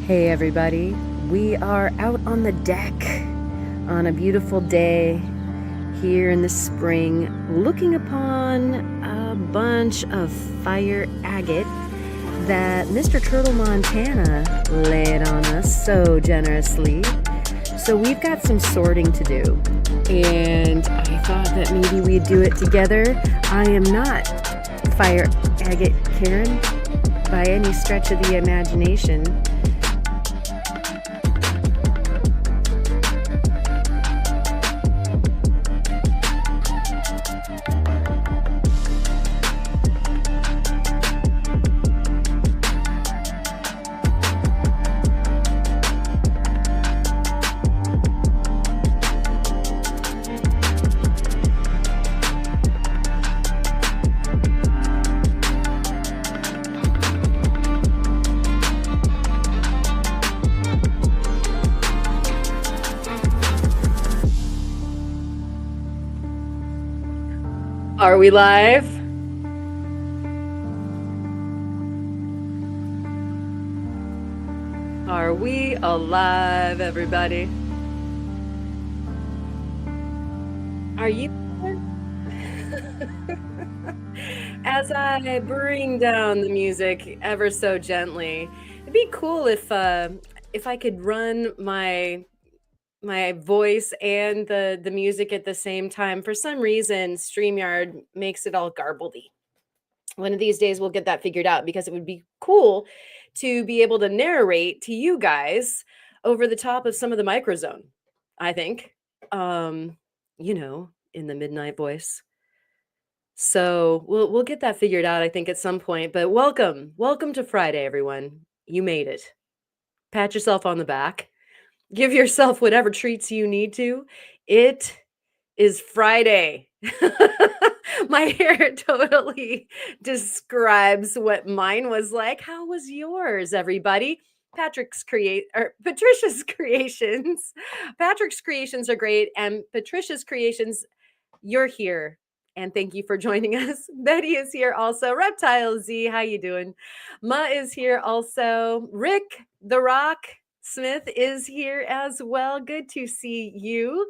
Hey everybody, we are out on the deck on a beautiful day here in the spring, looking upon a bunch of fire agate that Mr. Turtle Montana laid on us so generously. So we've got some sorting to do, and I thought that maybe we'd do it together. I am not Fire Agate Karen by any stretch of the imagination. Are we live? Are we alive, everybody? Are you? As I bring down the music ever so gently, it'd be cool if I could run my voice and the music at the same time. For some reason, StreamYard makes it all garbledy. One of these days we'll get that figured out because it would be cool to be able to narrate to you guys over the top of some of the MicrOzone, I think. In the midnight voice. So we'll get that figured out, I think, at some point. But welcome to Friday, everyone. You made it. Pat yourself on the back. Give yourself whatever treats you need to. It is Friday. My hair totally describes what mine was like. How was yours, everybody? Patricia's creations. Patrick's creations are great, and Patricia's creations, you're here. And thank you for joining us. Betty is here also. Reptile Z, how you doing? Ma is here also. Rick the Rock Smith is here as well. Good to see you.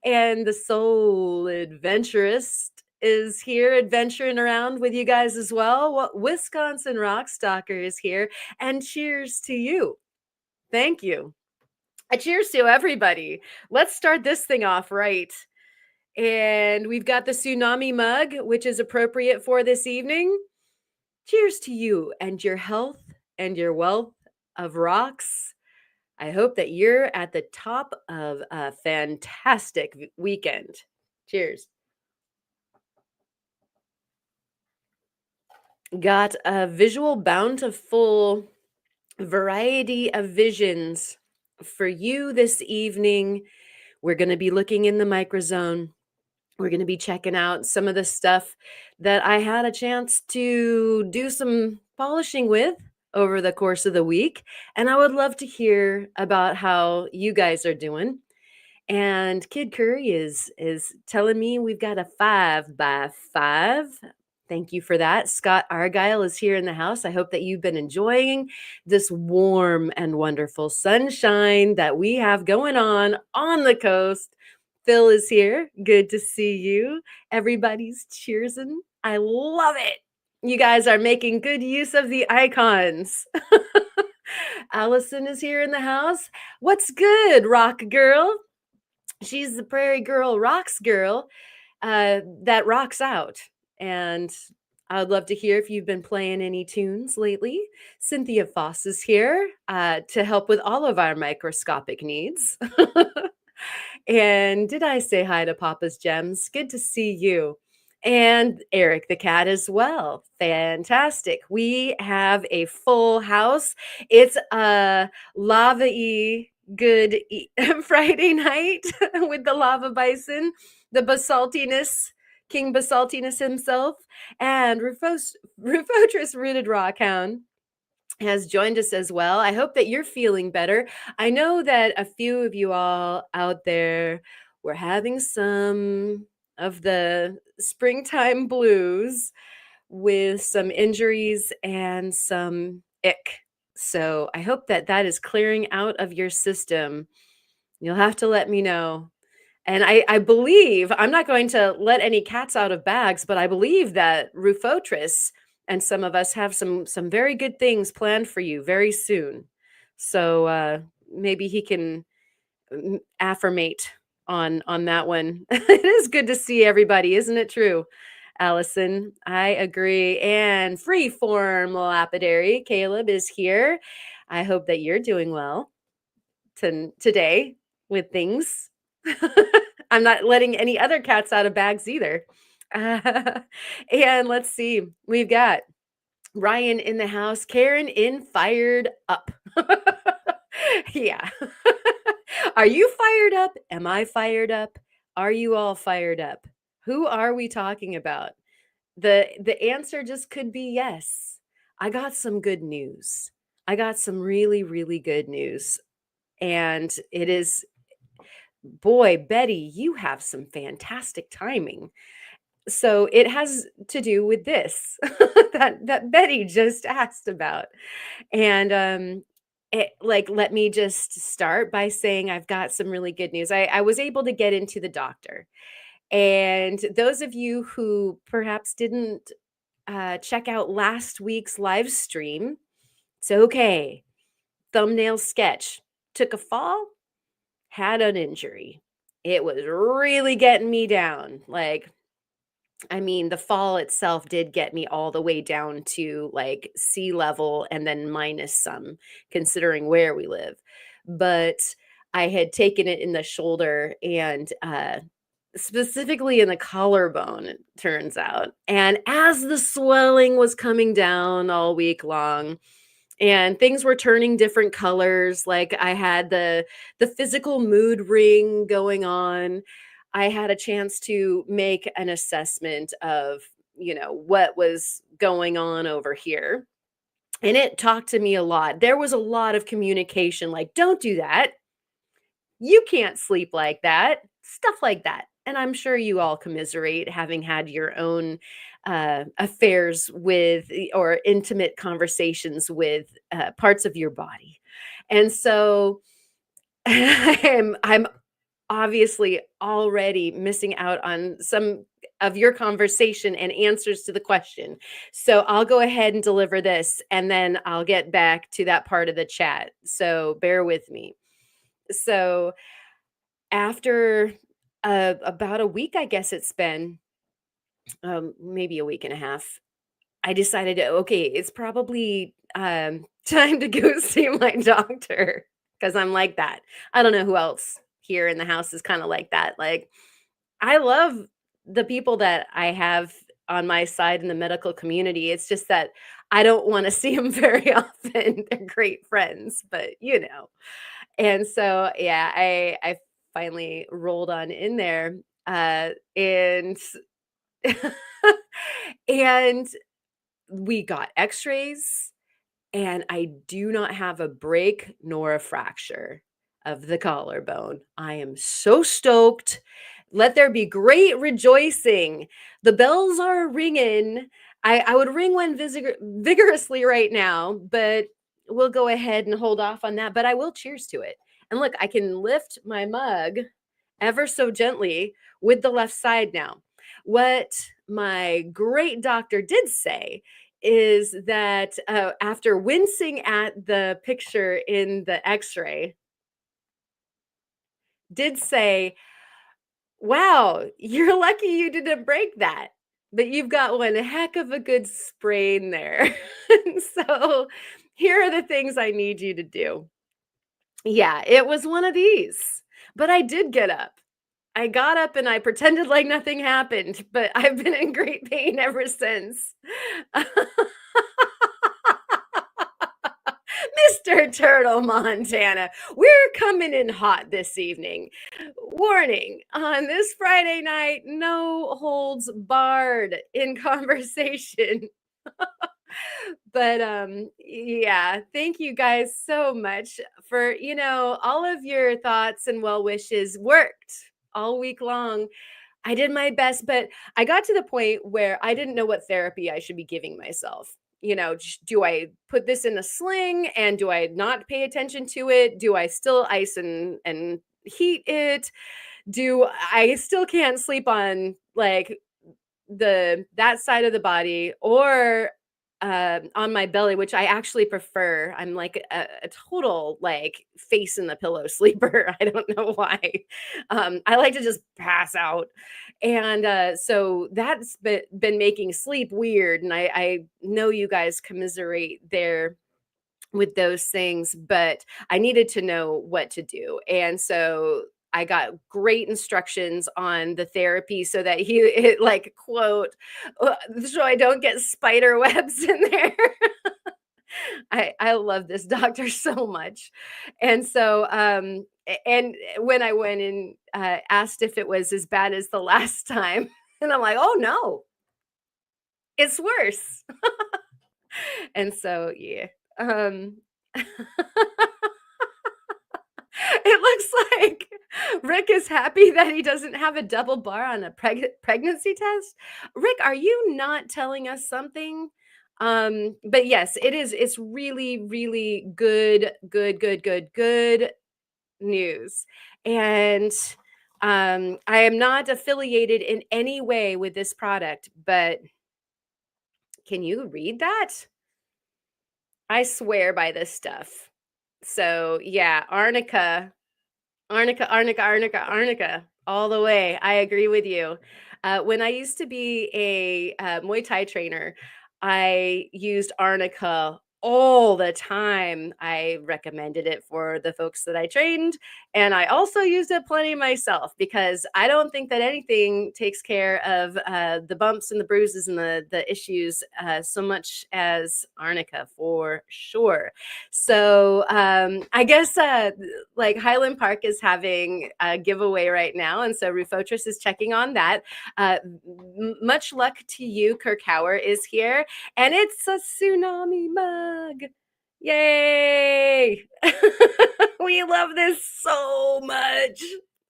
And the Soul Adventurist is here adventuring around with you guys as well. Wisconsin Rockstalker is here. And cheers to you. Thank you. Cheers to everybody. Let's start this thing off right. And we've got the tsunami mug, which is appropriate for this evening. Cheers to you and your health and your wealth of rocks. I hope that you're at the top of a fantastic weekend. Cheers. Got a visual bountiful variety of visions for you this evening. We're going to be looking in the MicrOzone. We're going to be checking out some of the stuff that I had a chance to do some polishing with over the course of the week. And I would love to hear about how you guys are doing. And Kid Curry is telling me we've got a 5x5. Thank you for that. Scott Argyle is here in the house. I hope that you've been enjoying this warm and wonderful sunshine that we have going on the coast. Phil is here. Good to see you. Everybody's cheersing. I love it. You guys are making good use of the icons. Allison is here in the house. What's good, Rock Girl? She's the Prairie Girl Rocks girl that rocks out. And I would love to hear if you've been playing any tunes lately. Cynthia Foss is here to help with all of our microscopic needs. And did I say hi to Papa's Gems? Good to see you. And Eric the Cat as well. Fantastic. We have a full house. It's a lava-y good Friday night with the lava bison, the basaltiness, King Basaltiness himself, and Rufotris Rooted Rockhound has joined us as well. I hope that you're feeling better. I know that a few of you all out there were having some of the springtime blues with some injuries and some ick So I hope that that is clearing out of your system. You'll have to let me know. And I believe I'm not going to let any cats out of bags, but I believe that Rufotris and some of us have some very good things planned for you very soon. So maybe he can affirmate on that one. It is good to see everybody, isn't it true, Allison? I agree. And freeform lapidary, Caleb is here. I hope that you're doing well today with things. I'm not letting any other cats out of bags either. And let's see, we've got Ryan in the house, Karen in fired up. Yeah. Are you fired up? Am I fired up? Are you all fired up? Who are we talking about? The answer just could be yes. I got some good news. I got some really, really good news. And it is, boy, Betty, you have some fantastic timing. So it has to do with this that Betty just asked about. And let me just start by saying I've got some really good news. I was able to get into the doctor. And those of you who perhaps didn't check out last week's live stream, it's okay. Thumbnail sketch. Took a fall, had an injury. It was really getting me down. Like, I mean, the fall itself did get me all the way down to like sea level and then minus some, considering where we live. But I had taken it in the shoulder and specifically in the collarbone, it turns out. And as the swelling was coming down all week long, and things were turning different colors, like I had the physical mood ring going on. I had a chance to make an assessment of, what was going on over here, and it talked to me a lot. There was a lot of communication, like, don't do that, you can't sleep like that, stuff like that. And I'm sure you all commiserate having had your own affairs with or intimate conversations with parts of your body. And so I'm obviously already missing out on some of your conversation and answers to the question. So I'll go ahead and deliver this and then I'll get back to that part of the chat. So bear with me. So after about a week, I guess it's been, maybe a week and a half, I decided, okay, it's probably time to go see my doctor because I'm like that. I don't know who else here in the house is kind of like that. Like, I love the people that I have on my side in the medical community. It's just that I don't want to see them very often. They're great friends, but And so, yeah, I finally rolled on in there, and and we got X-rays, and I do not have a break nor a fracture of the collarbone. I am so stoked. Let there be great rejoicing. The bells are ringing. I would ring one vigorously right now, but we'll go ahead and hold off on that. But I will cheers to it. And look, I can lift my mug ever so gently with the left side now. What my great doctor did say is that after wincing at the picture in the x-ray, did say, wow, you're lucky you didn't break that, but you've got one heck of a good sprain there. So here are the things I need you to do. Yeah, it was one of these, but I did get up. I got up and I pretended like nothing happened, but I've been in great pain ever since. Mr. Turtle Montana, we're coming in hot this evening. Warning, on this Friday night, no holds barred in conversation. But yeah, thank you guys so much for, all of your thoughts and well wishes worked all week long. I did my best, but I got to the point where I didn't know what therapy I should be giving myself. do I put this in a sling and do I not pay attention to it? Do I still ice and heat it? Do I still can't sleep on like the that side of the body or on my belly, which I actually prefer. I'm like a total like face in the pillow sleeper. I don't know why. I like to just pass out, and so that's been making sleep weird. And I know you guys commiserate there with those things, but I needed to know what to do. And so I got great instructions on the therapy so that like quote, so I don't get spider webs in there. I love this doctor so much. And so and when I went and asked if it was as bad as the last time, and I'm like, "Oh no, it's worse." And so yeah. Um It looks like Rick is happy that he doesn't have a double bar on a pregnancy test. Rick, are you not telling us something? But yes, it's really, really good news. And I am not affiliated in any way with this product, but can you read that? I swear by this stuff. So yeah, arnica, all the way. I agree with you. When I used to be a Muay Thai trainer, I used arnica all the time. I recommended it for the folks that I trained, and I also used it plenty myself because I don't think that anything takes care of the bumps and the bruises and the issues so much as arnica for sure. So I guess like Highland Park is having a giveaway right now, and so Rufotris is checking on that. Much luck to you. Kirk Hauer is here, and it's a tsunami mug. Yay! We love this so much.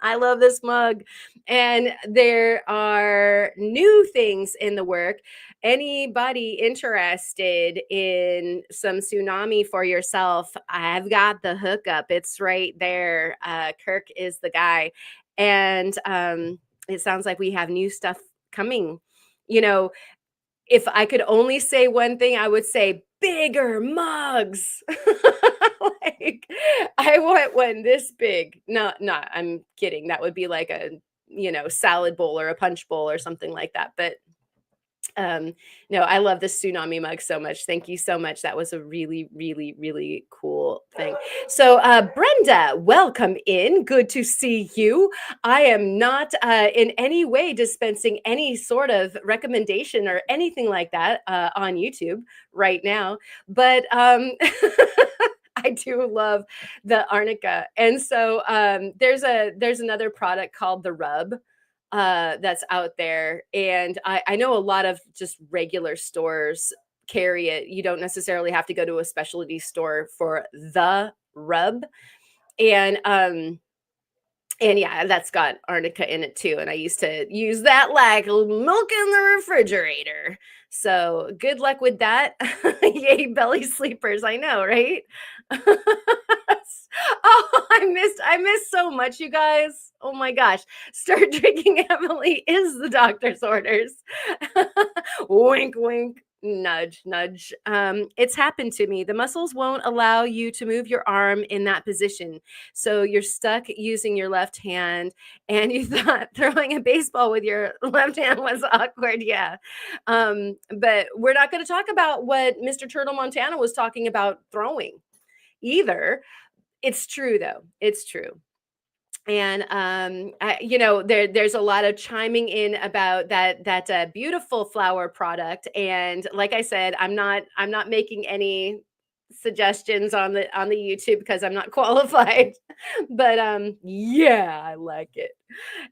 I love this mug. And there are new things in the work. Anybody interested in some tsunami for yourself? I've got the hookup. It's right there. Kirk is the guy. And it sounds like we have new stuff coming. You know, if I could only say one thing, I would say bigger mugs. Like, I want one this big. No, not, I'm kidding. That would be like a, salad bowl or a punch bowl or something like that. But no, I love this tsunami mug so much. Thank you so much. That was a really, really, really cool thing. So, Brenda, welcome in. Good to see you. I am not in any way dispensing any sort of recommendation or anything like that on YouTube right now, but I do love the arnica, and so there's another product called the Rub that's out there. And I know a lot of just regular stores carry it. You don't necessarily have to go to a specialty store for the Rub. And yeah, that's got arnica in it too. And I used to use that like milk in the refrigerator. So good luck with that. Yay, belly sleepers. I know, right? Oh, I missed so much, you guys. Oh my gosh. Start drinking heavily is the doctor's orders. Wink, wink. Nudge, nudge. It's happened to me. The muscles won't allow you to move your arm in that position. So you're stuck using your left hand, and you thought throwing a baseball with your left hand was awkward. Yeah. But we're not going to talk about what Mr. Turtle Montana was talking about throwing either. It's true, though. It's true. And there's a lot of chiming in about that beautiful flower product. And like I said, I'm not making any suggestions on the YouTube because I'm not qualified. But yeah, I like it.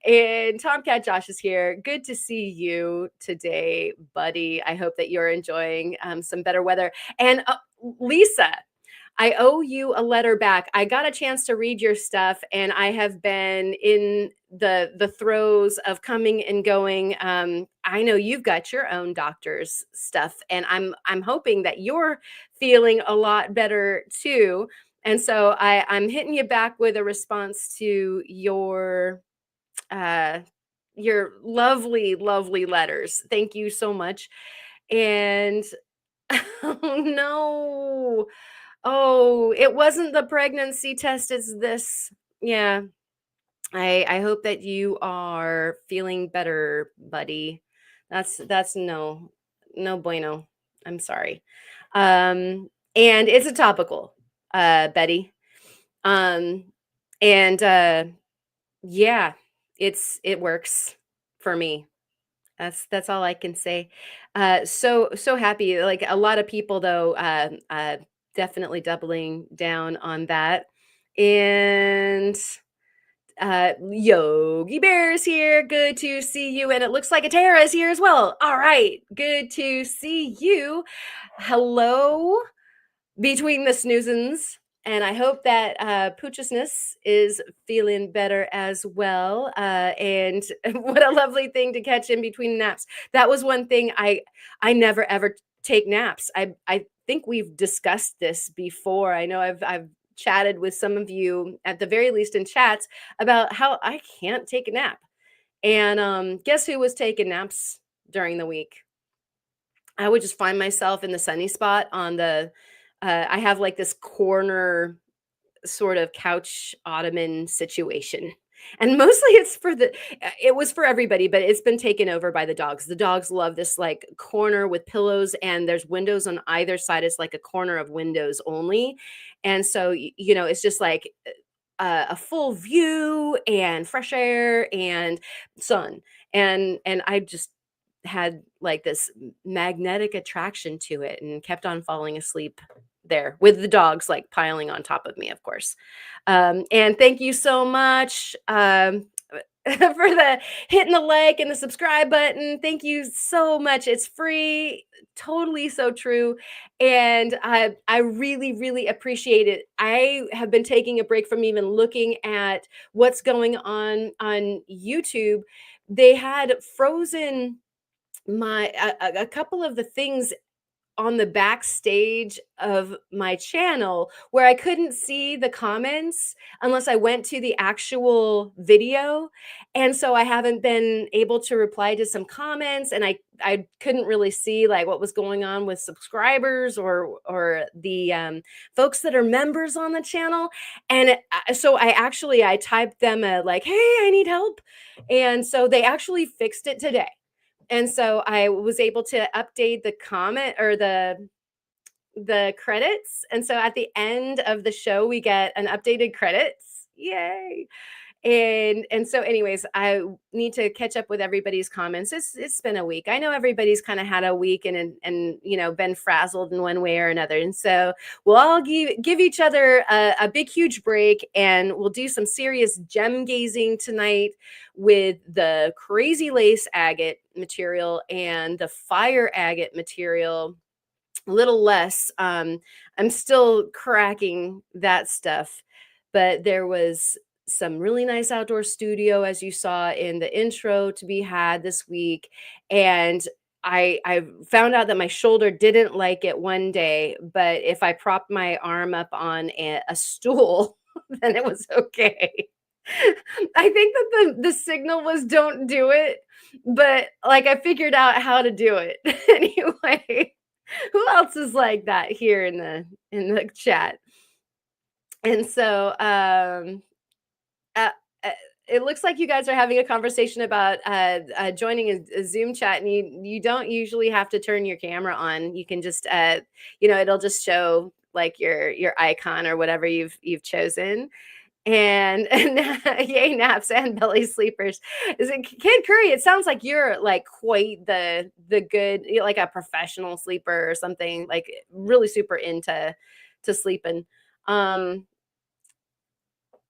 And Tomcat Josh is here. Good to see you today, buddy. I hope that you're enjoying some better weather. And Lisa, I owe you a letter back. I got a chance to read your stuff, and I have been in the throes of coming and going. I know you've got your own doctor's stuff, and I'm hoping that you're feeling a lot better too. And so I'm hitting you back with a response to uh your lovely, lovely letters. Thank you so much. And oh no. Oh, it wasn't the pregnancy test, it's this. Yeah. I hope that you are feeling better, buddy. That's no bueno. I'm sorry. And it's a topical, Betty. Um and yeah, it works for me. That's all I can say. So happy. Like a lot of people though, definitely doubling down on that. And Yogi Bear is here. Good to see you. And it looks like Atara is here as well. All right. Good to see you. Hello between the snoozins. And I hope that Poochesness is feeling better as well. And what a lovely thing to catch in between naps. That was one thing I never ever take naps. I think we've discussed this before. I know I've chatted with some of you at the very least in chats about how I can't take a nap. And guess who was taking naps during the week? I would just find myself in the sunny spot on the I have like this corner sort of couch ottoman situation. And mostly it's for it was for everybody, but it's been taken over by the dogs. The dogs love this like corner with pillows, and there's windows on either side. It's like a corner of windows only. And so it's just like a full view and fresh air and sun. And I just had like this magnetic attraction to it and kept on falling asleep there with the dogs like piling on top of me, of course. And thank you so much for the hitting the like and the subscribe button. Thank you so much. It's free. Totally so true. And I really, really appreciate it. I have been taking a break from even looking at what's going on YouTube. They had frozen a couple of the things on the backstage of my channel where I couldn't see the comments unless I went to the actual video. And so I haven't been able to reply to some comments, and I couldn't really see like what was going on with subscribers or the folks that are members on the channel. And so I typed them a like, "Hey, I need help." And so they actually fixed it today. And so I was able to update the comment or the credits. And so at the end of the show, we get an updated credits. Yay. And so anyways, I need to catch up with everybody's comments. It's been a week. I know everybody's kind of had a week and been frazzled in one way or another. And so we'll all give each other a big huge break, and we'll do some serious gem gazing tonight with the Crazy Lace Agate material and the Fire Agate material. A little less. I'm still cracking that stuff, but there was some really nice outdoor studio, as you saw in the intro, to be had this week. And I found out that my shoulder didn't like it one day, but if I propped my arm up on a stool, then it was okay. I think that the signal was don't do it, but like I figured out how to do it anyway. Who else is like that here in the chat? And so uh, uh, it looks like you guys are having a conversation about joining a Zoom chat, and you don't usually have to turn your camera on. You can just it'll just show like your icon or whatever you've chosen. And yay naps and belly sleepers. Is it Kid Curry? It sounds like you're like quite the good, like a professional sleeper or something, like really super into to sleeping. Um,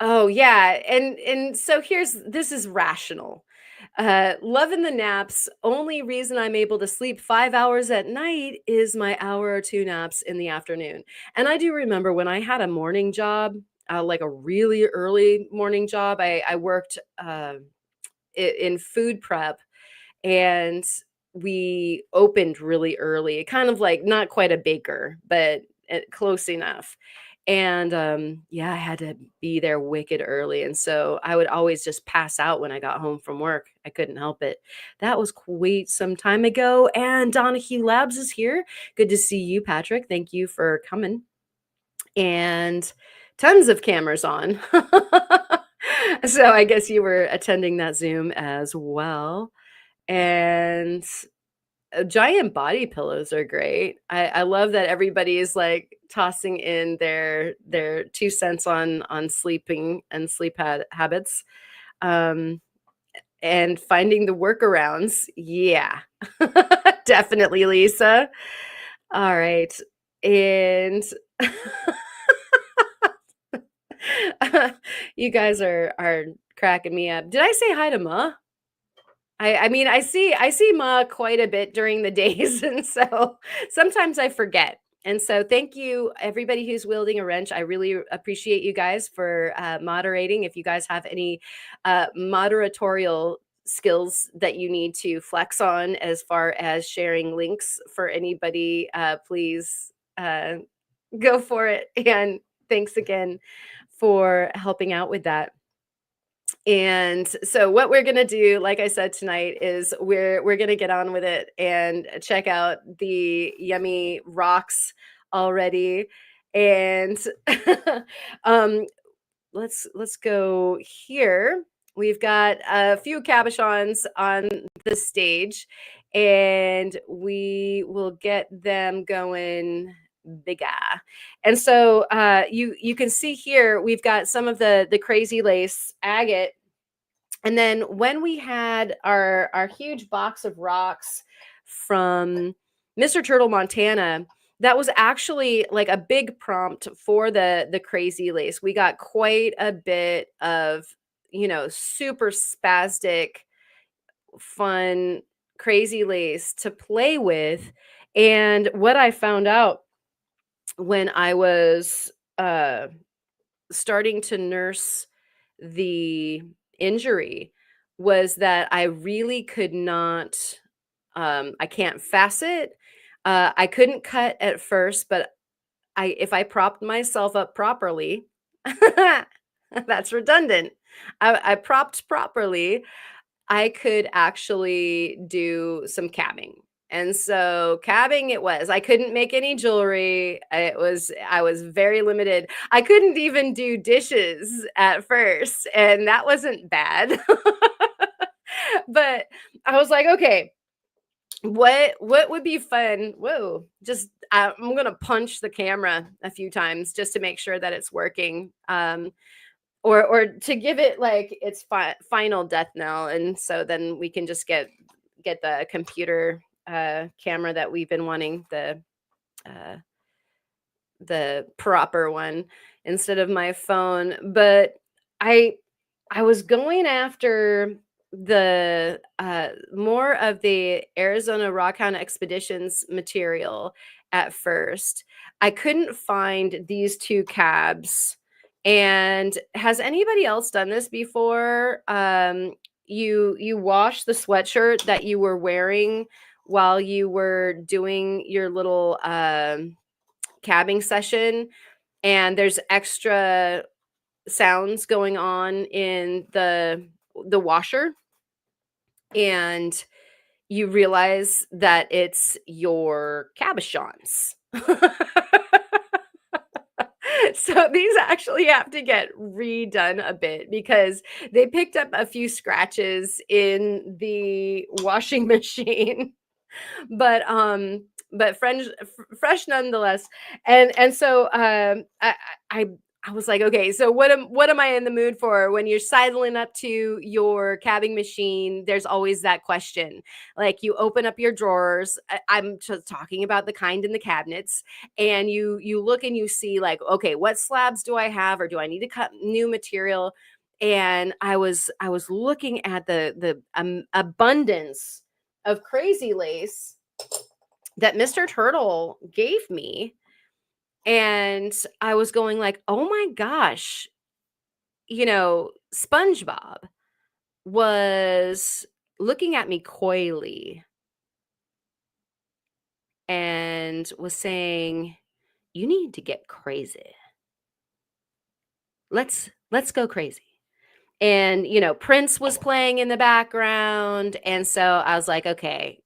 oh yeah, and so this is rational. Loving the naps. Only reason I'm able to sleep 5 hours at night is my hour or two naps in the afternoon. And I do remember when I had a morning job, like a really early morning job, I worked in food prep, and we opened really early, kind of like not quite a baker, but close enough. And yeah, I had to be there wicked early. And so I would always just pass out when I got home from work. I couldn't help it. That was quite some time ago. And Donahue Labs is here. Good to see you, Patrick. Thank you for coming. And tons of cameras on. So I guess you were attending that Zoom as well. And giant body pillows are great. I love that everybody is like tossing in their 2 cents on sleeping and sleep habits, um, and finding the workarounds. Yeah, definitely, Lisa. All right, and you guys are cracking me up. Did I say hi to Ma? I mean, I see Ma quite a bit during the days, and so sometimes I forget. And so thank you, everybody who's wielding a wrench. I really appreciate you guys for moderating. If you guys have any moderatorial skills that you need to flex on as far as sharing links for anybody, please go for it. And thanks again for helping out with that. And so what we're going to do, like I said tonight, is we're going to get on with it and check out the yummy rocks already. And um let's go here. We've got a few cabochons on the stage, and we will get them going bigger. And so you can see here we've got some of the crazy lace agate. And then when we had our huge box of rocks from Mr. Turtle, Montana, that was actually like a big prompt for the crazy lace. We got quite a bit of, super spastic, fun, crazy lace to play with. And what I found out when I was starting to nurse the injury was that I really could not, I can't facet. I couldn't cut at first, but if I propped myself up properly, that's redundant. I propped properly, I could actually do some cabbing. And so cabbing it was. I couldn't make any jewelry. I was very limited. I couldn't even do dishes at first, and that wasn't bad. But I was like, okay, what would be fun? Whoa, just I'm gonna punch the camera a few times just to make sure that it's working. Or to give it like its final death knell, and so then we can just get the computer camera that we've been wanting, uh, the proper one, instead of my phone. But I I was going after the more of the Arizona Rockhound Expeditions material at first. I couldn't find these two cabs. And has anybody else done this before? You wash the sweatshirt that you were wearing while you were doing your little cabbing session, and there's extra sounds going on in the washer, and you realize that it's your cabochons. So these actually have to get redone a bit because they picked up a few scratches in the washing machine. But fresh nonetheless. And so I I was like, okay, so what am I in the mood for? When you're sidling up to your cabbing machine, there's always that question. Like, you open up your drawers. I'm just talking about the kind in the cabinets, and you look and you see like, okay, what slabs do I have, or do I need to cut new material? and I was looking at the abundance of crazy lace that Mr. Turtle gave me, and I was going like, "Oh my gosh," SpongeBob was looking at me coyly and was saying, "You need to get crazy. Let's go crazy." And, Prince was playing in the background, and so I was like, "Okay."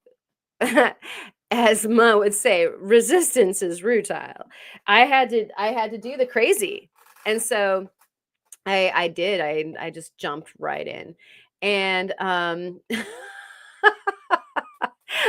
As Ma would say, resistance is rutile. I had to do the crazy. And so I did. I just jumped right in. And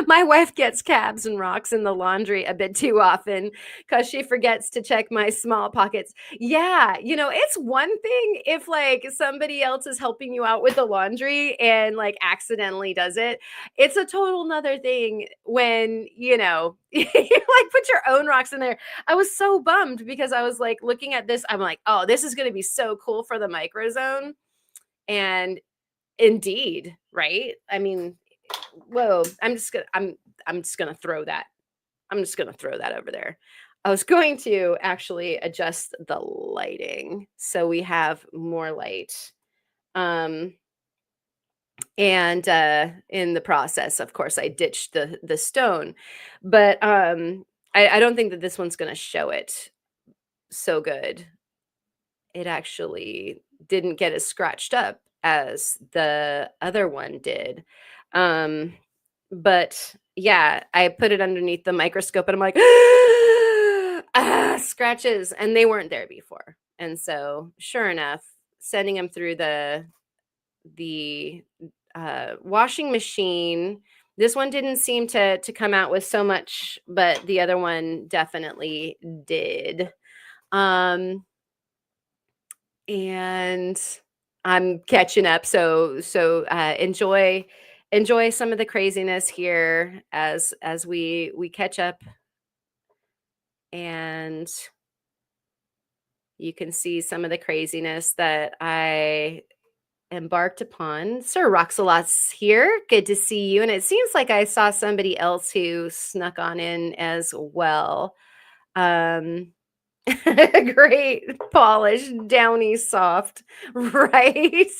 my wife gets cabs and rocks in the laundry a bit too often because she forgets to check my small pockets. Yeah, it's one thing if like somebody else is helping you out with the laundry and like accidentally does it. It's a total nother thing when, you like put your own rocks in there. I was so bummed because I was like looking at this. I'm like, oh, this is going to be so cool for the microzone. And indeed, right? I mean, whoa, I'm just gonna throw that. I'm just gonna throw that over there. I was going to actually adjust the lighting so we have more light. Um and in the process, of course, I ditched the stone. But I don't think that this one's gonna show it so good. It actually didn't get as scratched up as the other one did. Um, but yeah, I put it underneath the microscope and I'm like, scratches. And they weren't there before. And so sure enough, sending them through the washing machine. This one didn't seem to come out with so much, but the other one definitely did. Um, and I'm catching up. So enjoy some of the craziness here as we catch up, and you can see some of the craziness that I embarked upon. Sir Roxalot's here. Good to see you. And it seems like I saw somebody else who snuck on in as well. Um Great, polished, downy, soft, right?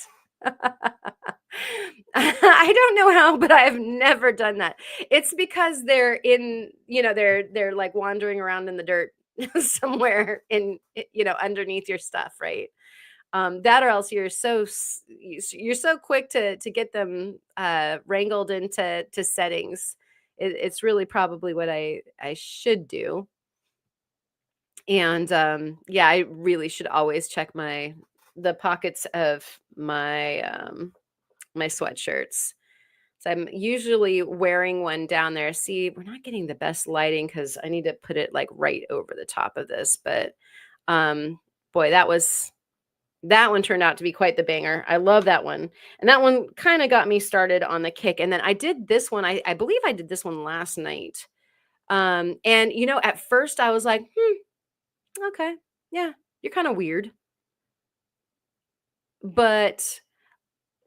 I don't know how, but I've never done that. It's because they're in, they're like wandering around in the dirt somewhere underneath your stuff, right? That or else you're so quick to get them wrangled into settings. It's really probably what I should do. And yeah, I really should always check the pockets of my sweatshirts. So I'm usually wearing one down there. See, we're not getting the best lighting because I need to put it like right over the top of this. But boy, that one turned out to be quite the banger. I love that one. And that one kind of got me started on the kick. And then I did this one. I believe I did this one last night. And at first I was like, okay, yeah, you're kind of weird. But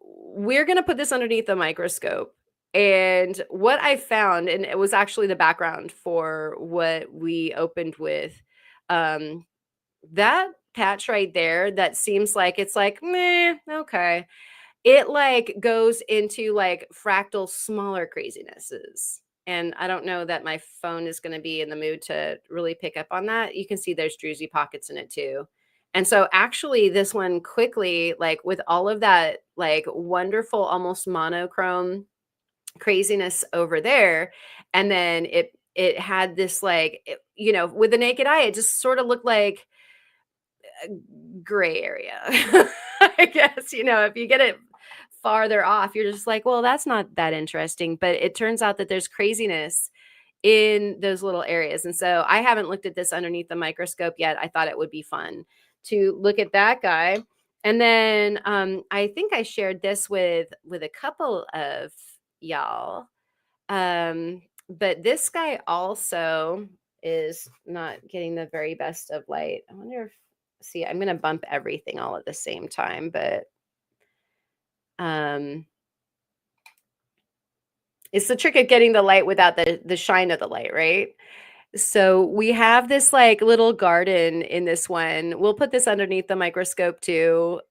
we're going to put this underneath the microscope. And what I found, and it was actually the background for what we opened with, um, that patch right there that seems like it's like, meh, okay. It like goes into like fractal smaller crazinesses. And I don't know that my phone is going to be in the mood to really pick up on that. You can see there's druzy pockets in it too. And so actually this one quickly, like with all of that like wonderful almost monochrome craziness over there, and then it had this like with the naked eye it just sort of looked like gray area. I guess, if you get it farther off, you're just like, well, that's not that interesting. But it turns out that there's craziness in those little areas. And so I haven't looked at this underneath the microscope yet. I thought it would be fun to look at that guy. And then I think I shared this with a couple of y'all. But this guy also is not getting the very best of light. I wonder if, see, I'm going to bump everything all at the same time, but Um, it's the trick of getting the light without the shine of the light, right? So we have this like little garden in this one. We'll put this underneath the microscope too.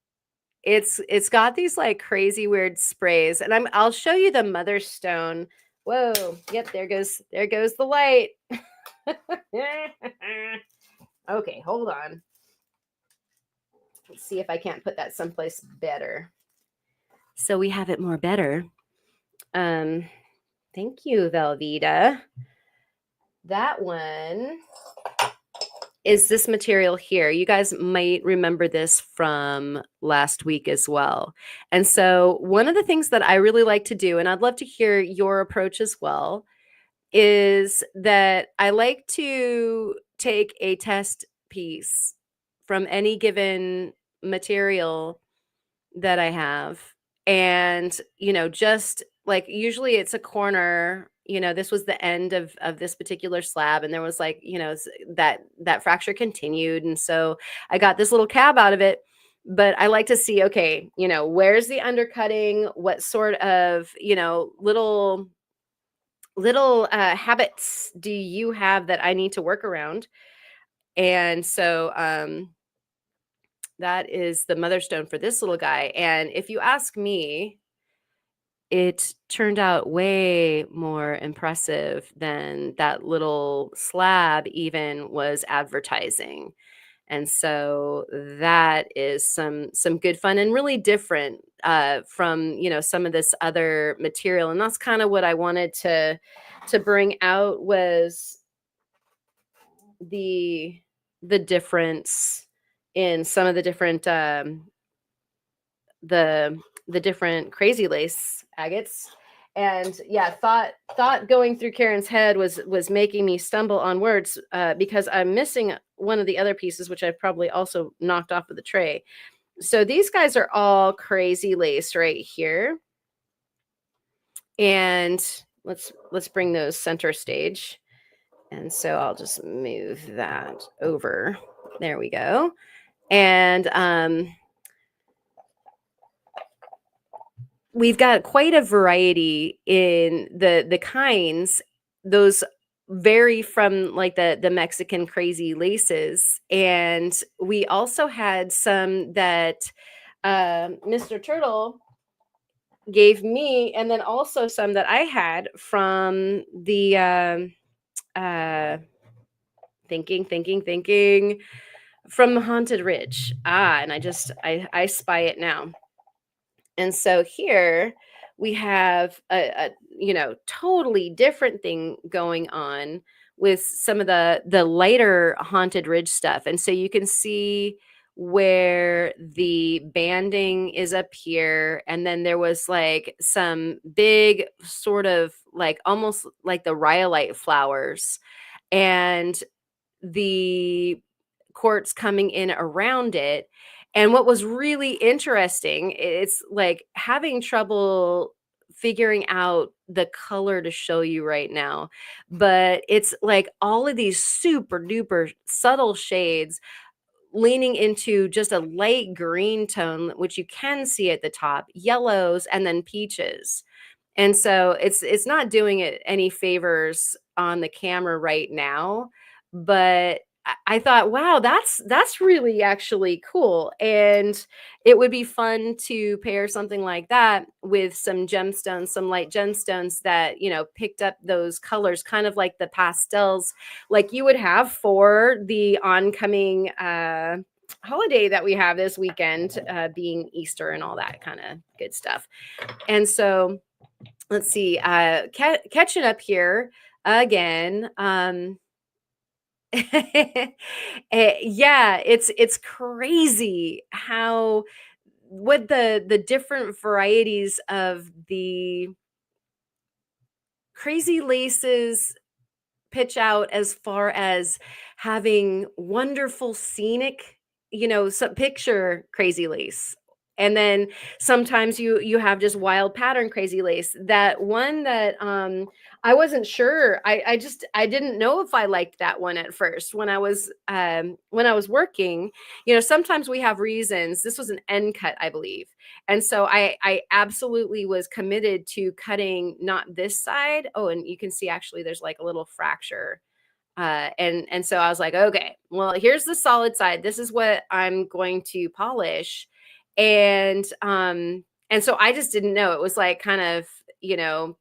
It's got these like crazy weird sprays, and I'll show you the mother stone. Whoa, yep, there goes the light. Okay, hold on. Let's see if I can't put that someplace better. So we have it more better. Um, thank you, Velveeta. That one is this material here. You guys might remember this from last week as well. And so one of the things that I really like to do, and I'd love to hear your approach as well, is that I like to take a test piece from any given material that I have. And, just like usually it's a corner, this was the end of this particular slab, and there was like, that fracture continued. And so I got this little cab out of it. But I like to see, okay, where's the undercutting? What sort of, little habits do you have that I need to work around? And so that is the mother stone for this little guy. And if you ask me, it turned out way more impressive than that little slab even was advertising. And so that is some good fun and really different from some of this other material. And that's kind of what I wanted to bring out was the the difference in some of the different the the different crazy lace agates. And yeah, thought going through Karen's head was making me stumble on words because I'm missing one of the other pieces, which I've probably also knocked off of the tray. So these guys are all crazy lace right here. And let's bring those center stage. And so I'll just move that over. There we go. And we've got quite a variety in the kinds. Those vary from like the Mexican crazy laces. And we also had some that Mr. Turtle gave me, and then also some that I had from the uh thinking from the Haunted Ridge. And I spy it now. And so here we have a totally different thing going on with some of the lighter Haunted Ridge stuff. And so you can see where the banding is up here, and then there was like some big sort of like almost like the rhyolite flowers, and the quartz coming in around it. And what was really interesting, it's like having trouble figuring out the color to show you right now, but it's like all of these super duper subtle shades leaning into just a light green tone, which you can see at the top, yellows, and then peaches. And so it's not doing it any favors on the camera right now, but I thought, wow, that's really actually cool. And it would be fun to pair something like that with some gemstones, some light gemstones that, picked up those colors, kind of like the pastels like you would have for the oncoming holiday that we have this weekend, being Easter and all that kind of good stuff. And so let's see, catching up here again. Yeah, it's crazy how what the different varieties of the crazy laces pitch out as far as having wonderful scenic, some picture crazy lace. And then sometimes you have just wild pattern crazy lace. That one that I wasn't sure. I didn't know if I liked that one at first when I was working. You know, sometimes we have reasons. This was an end cut, I believe. And so I absolutely was committed to cutting not this side. Oh, and you can see actually there's like a little fracture. And so I was like, okay, well, here's the solid side. This is what I'm going to polish. And so I just didn't know. It was like kind of, you know,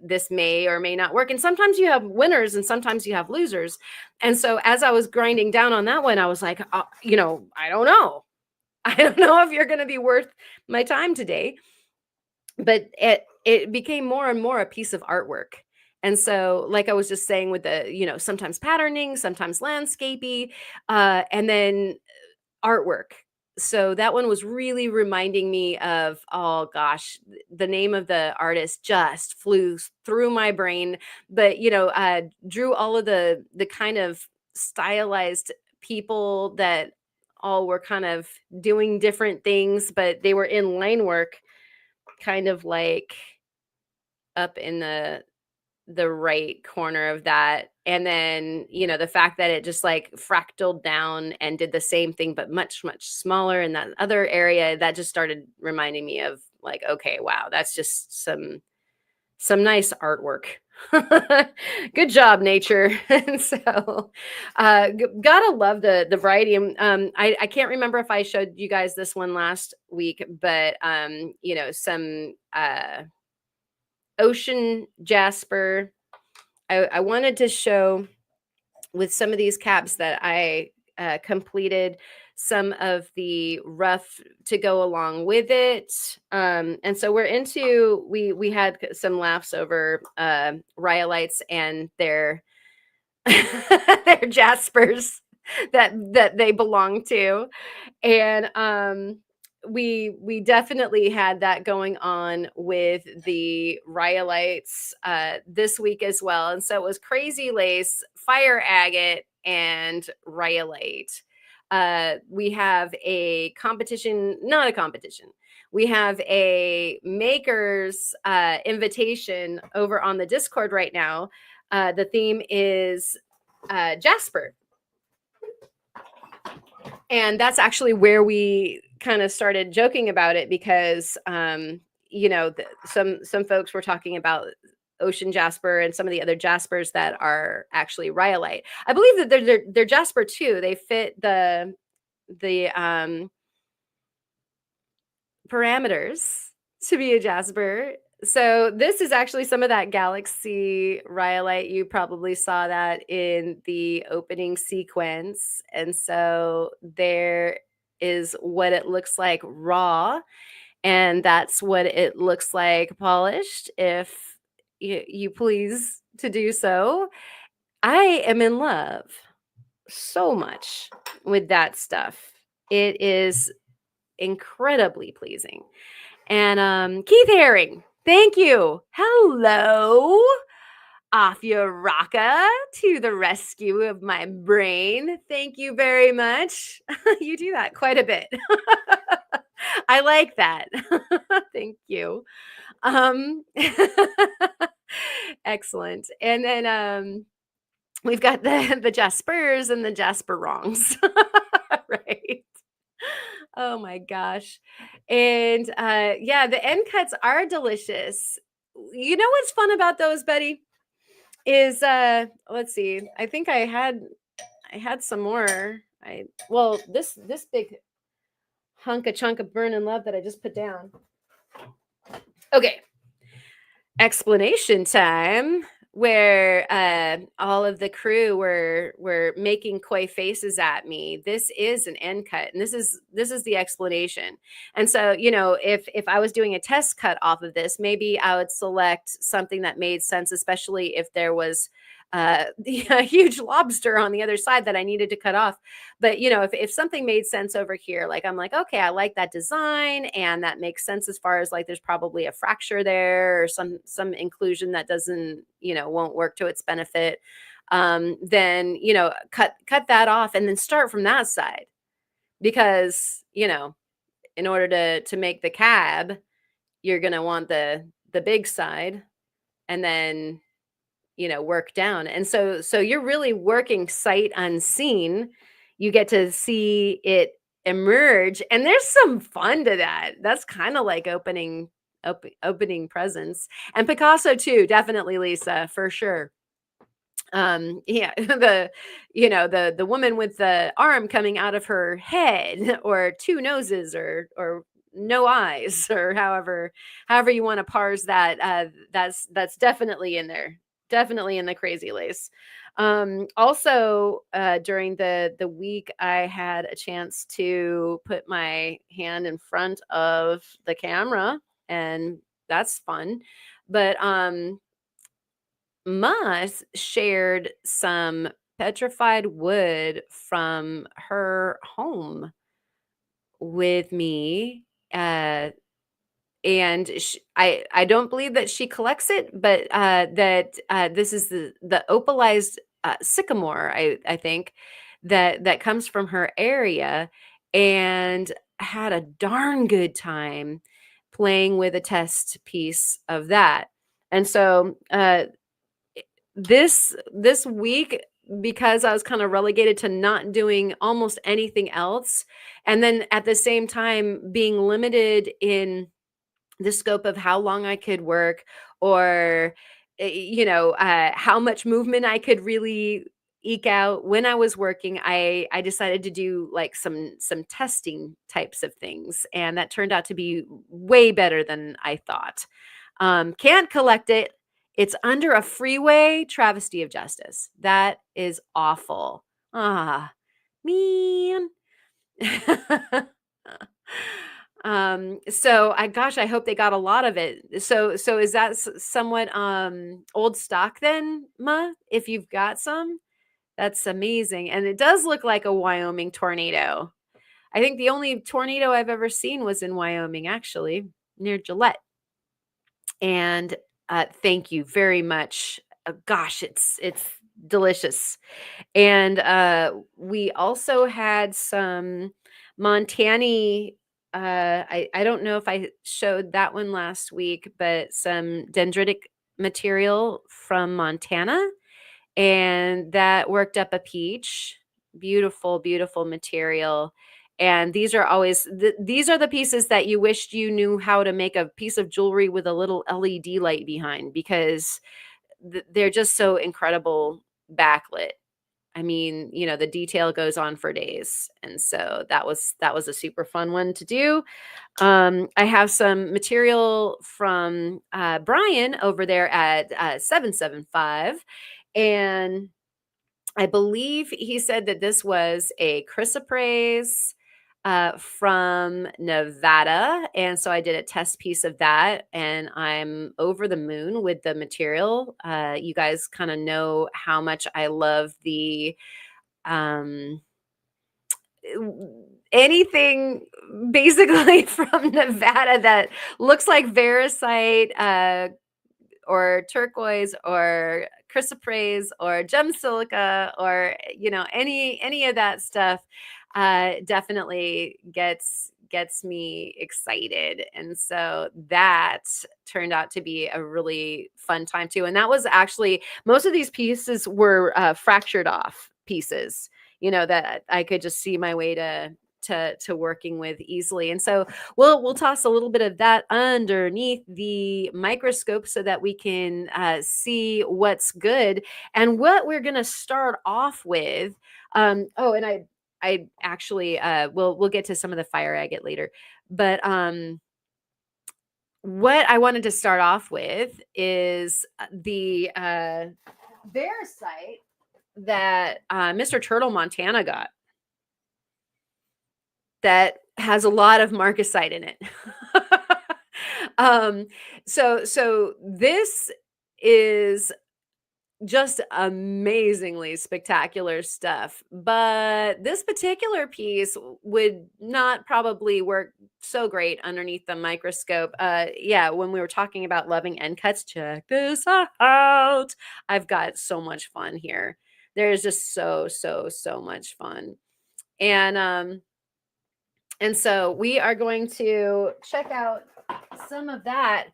this may or may not work. And sometimes you have winners and sometimes you have losers. And so as I was grinding down on that one, I was like, you know, I don't know. I don't know if you're going to be worth my time today. But it became more and more a piece of artwork. And so, like I was just saying with the, you know, sometimes patterning, sometimes landscapey, and then artwork. So that one was really reminding me of, oh gosh, the name of the artist just flew through my brain. But you know, drew all of the kind of stylized people that all were kind of doing different things, but they were in line work, kind of like up in the right corner of that. And then, you know, the fact that it just like fractaled down and did the same thing but much much smaller in that other area, that just started reminding me of like, okay, wow, that's just some nice artwork. Good job, nature. And so gotta love the variety. I can't remember if I showed you guys this one last week, but you know, some ocean jasper. I wanted to show with some of these caps that I completed some of the rough to go along with it. And so we're into, we had some laughs over rhyolites and their their jaspers that they belong to. And we definitely had that going on with the rhyolites this week as well. And so it was Crazy Lace, Fire Agate, and rhyolite. We have a competition, not a competition. We have a makers invitation over on the Discord right now. The theme is Jasper. And that's actually where we kind of started joking about it because, you know, some folks were talking about ocean jasper and some of the other jaspers that are actually rhyolite. I believe that they're jasper too. They fit the parameters to be a jasper. So this is actually some of that galaxy rhyolite. You probably saw that in the opening sequence. And so there is what it looks like raw, and that's what it looks like polished, if you please to do so. I am in love so much with that stuff. It is incredibly pleasing. And Keith Herring, thank you. Hello. Off your rocka to the rescue of my brain. Thank you very much. You do that quite a bit. I like that. Thank you. Um Excellent. And then we've got the Jaspers and the Jasper wrongs. Right. Oh my gosh. And yeah, the end cuts are delicious. You know what's fun about those, Betty? Is let's see. I think I had some more. I well, this big hunk of chunk of burning love that I just put down. Okay. Explanation time, where all of the crew were making coy faces at me. This is an end cut, and this is the explanation. And so, you know, if I was doing a test cut off of this, maybe I would select something that made sense, especially if there was a huge lobster on the other side that I needed to cut off. But you know, if something made sense over here, like I'm like, okay, I like that design, and that makes sense as far as like there's probably a fracture there or some inclusion that doesn't, you know, won't work to its benefit. Then you know, cut that off and then start from that side, because you know, in order to make the cab, you're gonna want the big side, and then, work down. And so you're really working sight unseen. You get to see it emerge, and there's some fun to that. That's kind of like opening presents. And Picasso too, definitely, Lisa, for sure. Yeah, the woman with the arm coming out of her head, or two noses, or no eyes, or however you want to parse that. That's definitely in there, definitely in the Crazy Lace. Also, during the week, I had a chance to put my hand in front of the camera, and that's fun. But Moss shared some petrified wood from her home with me. And I don't believe that she collects it, but that this is the opalized sycamore, I think, that comes from her area, and had a darn good time playing with a test piece of that. And so this week, because I was kind of relegated to not doing almost anything else, and then at the same time being limited in the scope of how long I could work, or how much movement I could really eke out when I was working, I decided to do like some testing types of things, and that turned out to be way better than I thought. Can't collect it. It's under a freeway. Travesty of justice. That is awful. Ah, man. So I hope they got a lot of it. So is that somewhat old stock then, Ma? If you've got some, that's amazing. And it does look like a Wyoming tornado. I think the only tornado I've ever seen was in Wyoming, actually, near Gillette. And thank you very much. Gosh, it's delicious. And we also had some Montani. I don't know if I showed that one last week, but some dendritic material from Montana, and that worked up a peach. Beautiful, beautiful material. And these are always these are the pieces that you wished you knew how to make a piece of jewelry with a little LED light behind, because they're just so incredible backlit. I mean, the detail goes on for days. And so that was a super fun one to do. I have some material from Brian over there at 775, and I believe he said that this was a chrysoprase from Nevada. And so I did a test piece of that, and I'm over the moon with the material. You guys kind of know how much I love the um, anything basically from Nevada that looks like Veracite, or turquoise, or chrysoprase, or gem silica, or any of that stuff. Definitely gets me excited. And so that turned out to be a really fun time too. And that was actually, most of these pieces were fractured off pieces, that I could just see my way to working with easily. And so we'll toss a little bit of that underneath the microscope so that we can see what's good. And what we're going to start off with. And I actually we'll get to some of the fire agate later, but what I wanted to start off with is the Veracite that Mr. Turtle Montana got, that has a lot of marcasite in it. So this is just amazingly spectacular stuff. But this particular piece would not probably work so great underneath the microscope. Yeah, when we were talking about loving end cuts, check this out. I've got so much fun here. There's just so much fun. And And so we are going to check out some of that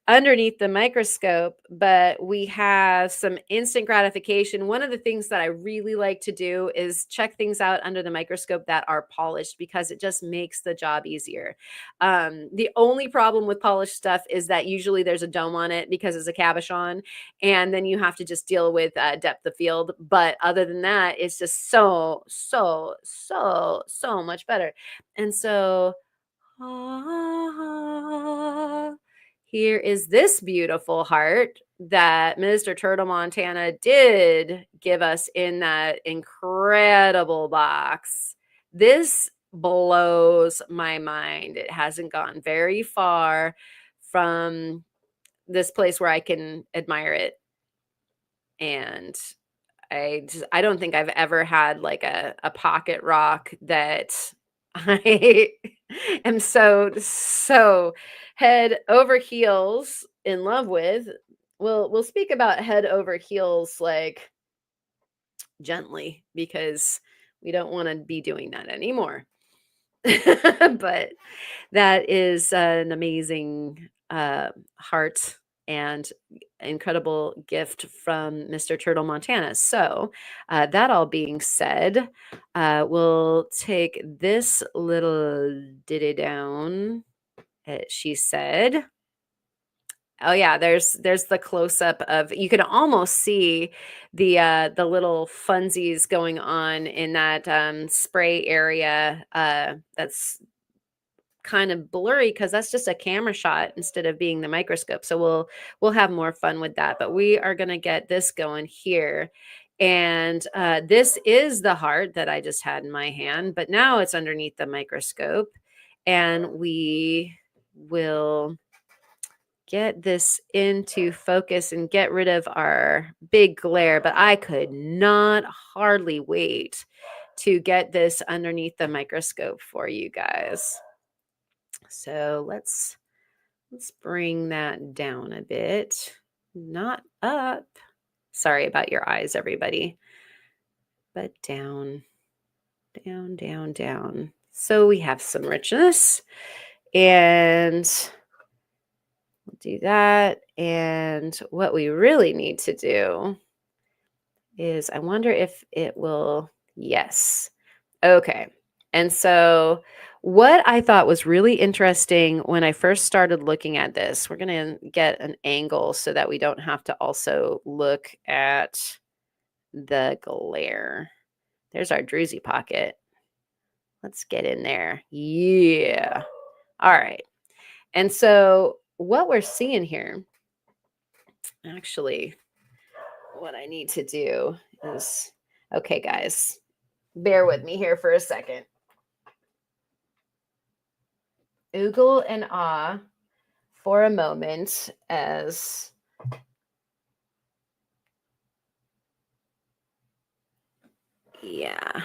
underneath the microscope, but we have some instant gratification. One of the things that I really like to do is check things out under the microscope that are polished because it just makes the job easier. The only problem with polished stuff is that usually there's a dome on it because it's a cabochon, and then you have to just deal with depth of field. But other than that, it's just so much better. And so here is this beautiful heart that Mr. Turtle Montana did give us in that incredible box. This blows my mind. It hasn't gone very far from this place where I can admire it. And I don't think I've ever had like a pocket rock that I am so head over heels in love with. We'll speak about head over heels like gently because we don't want to be doing that anymore. But that is an amazing heart and incredible gift from Mr. Turtle Montana. So, that all being said, we'll take this little ditty down. She said, "Oh yeah, there's the close up of you can almost see the little funsies going on in that spray area. That's kind of blurry because that's just a camera shot instead of being the microscope. So we'll have more fun with that. But we are gonna get this going here. And this is the heart that I just had in my hand, but now it's underneath the microscope. And we will get this into focus and get rid of our big glare. But I could not hardly wait to get this underneath the microscope for you guys. So let's bring that down a bit. Not up. Sorry about your eyes, everybody. But down, down, down, down. So we have some richness. And we'll do that. And what we really need to do is I wonder if it will. Yes. Okay. And so what I thought was really interesting when I first started looking at this, we're going to get an angle so that we don't have to also look at the glare. There's our druzy pocket. Let's get in there. Yeah. All right. And so what we're seeing here, actually, what I need to do is, okay, guys, bear with me here for a second. Oogle and ah for a moment as yeah,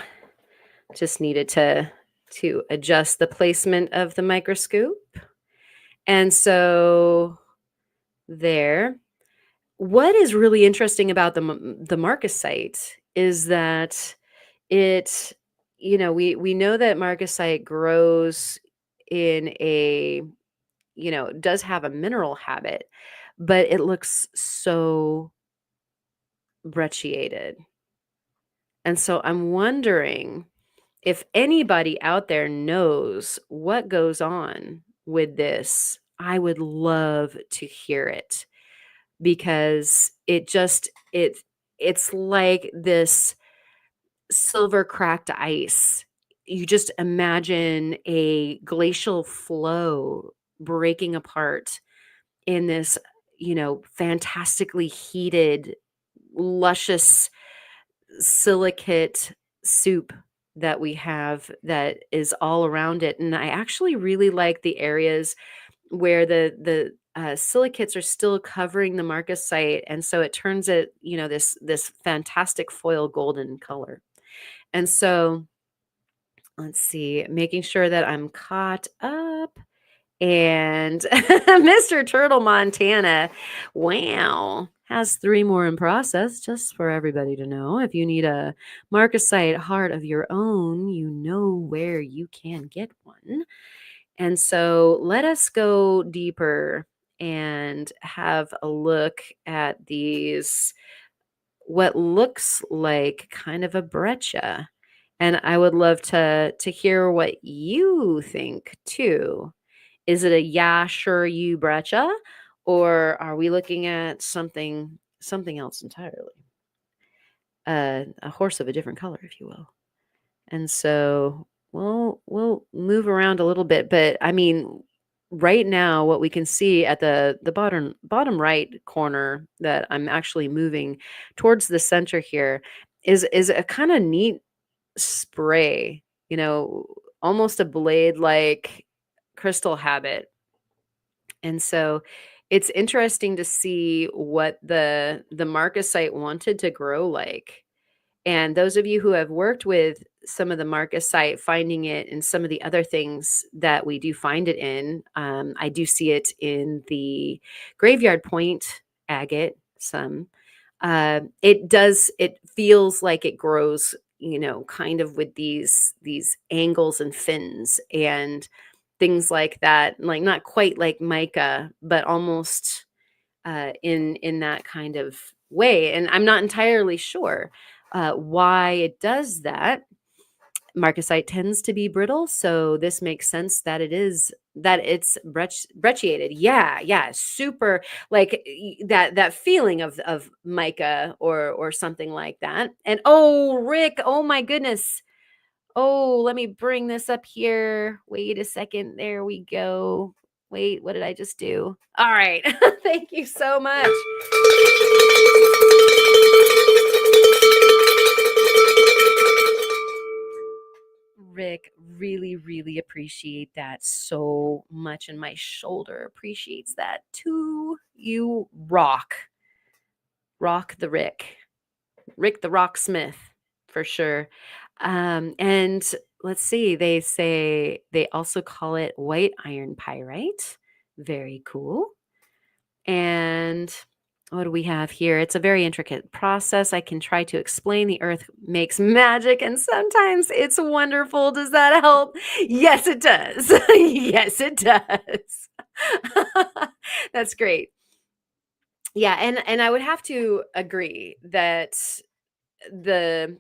just needed to adjust the placement of the microscope. And so there, what is really interesting about the marcasite is that it, we know that marcasite grows in a, does have a mineral habit, but it looks so brecciated. And so I'm wondering if anybody out there knows what goes on with this. I would love to hear it because it's like this silver cracked ice. You just imagine a glacial flow breaking apart in this, fantastically heated, luscious silicate soup that we have that is all around it. And I actually really like the areas where the silicates are still covering the marcasite, and so it turns it, this fantastic foil golden color. And so let's see, making sure that I'm caught up. And Mr. Turtle Montana, wow, has 3 more in process, just for everybody to know. If you need a marcasite heart of your own, you know where you can get one. And so let us go deeper and have a look at these, what looks like kind of a breccia. And I would love to hear what you think too. Is it a yeah, sure you breccia? Or are we looking at something else entirely? A horse of a different color, if you will. And so we'll move around a little bit, but I mean, right now, what we can see at the bottom right corner that I'm actually moving towards the center here is a kind of neat spray, almost a blade like crystal habit. And so it's interesting to see what the marcasite wanted to grow like. And those of you who have worked with some of the marcasite, finding it in some of the other things that we do find it in, I do see it in the graveyard point agate. Some it feels like it grows, kind of with these angles and fins and things like that, like not quite like mica, but almost in that kind of way. And I'm not entirely sure why it does that. Marcasite tends to be brittle, so this makes sense that it's brecciated. Yeah, yeah, super like that feeling of mica or something like that. And oh, Rick, oh my goodness. Oh, let me bring this up here. Wait a second. There we go. Wait, what did I just do? All right. Thank you so much. Rick, really, really appreciate that so much. And my shoulder appreciates that too. You rock. Rock the Rick. Rick the Rocksmith, for sure. And let's see, they also call it white iron pyrite. Very cool. And what do we have here? It's a very intricate process. I can try to explain. The earth makes magic, and sometimes it's wonderful. Does that help? Yes, it does. Yes, it does. That's great. Yeah, and I would have to agree that the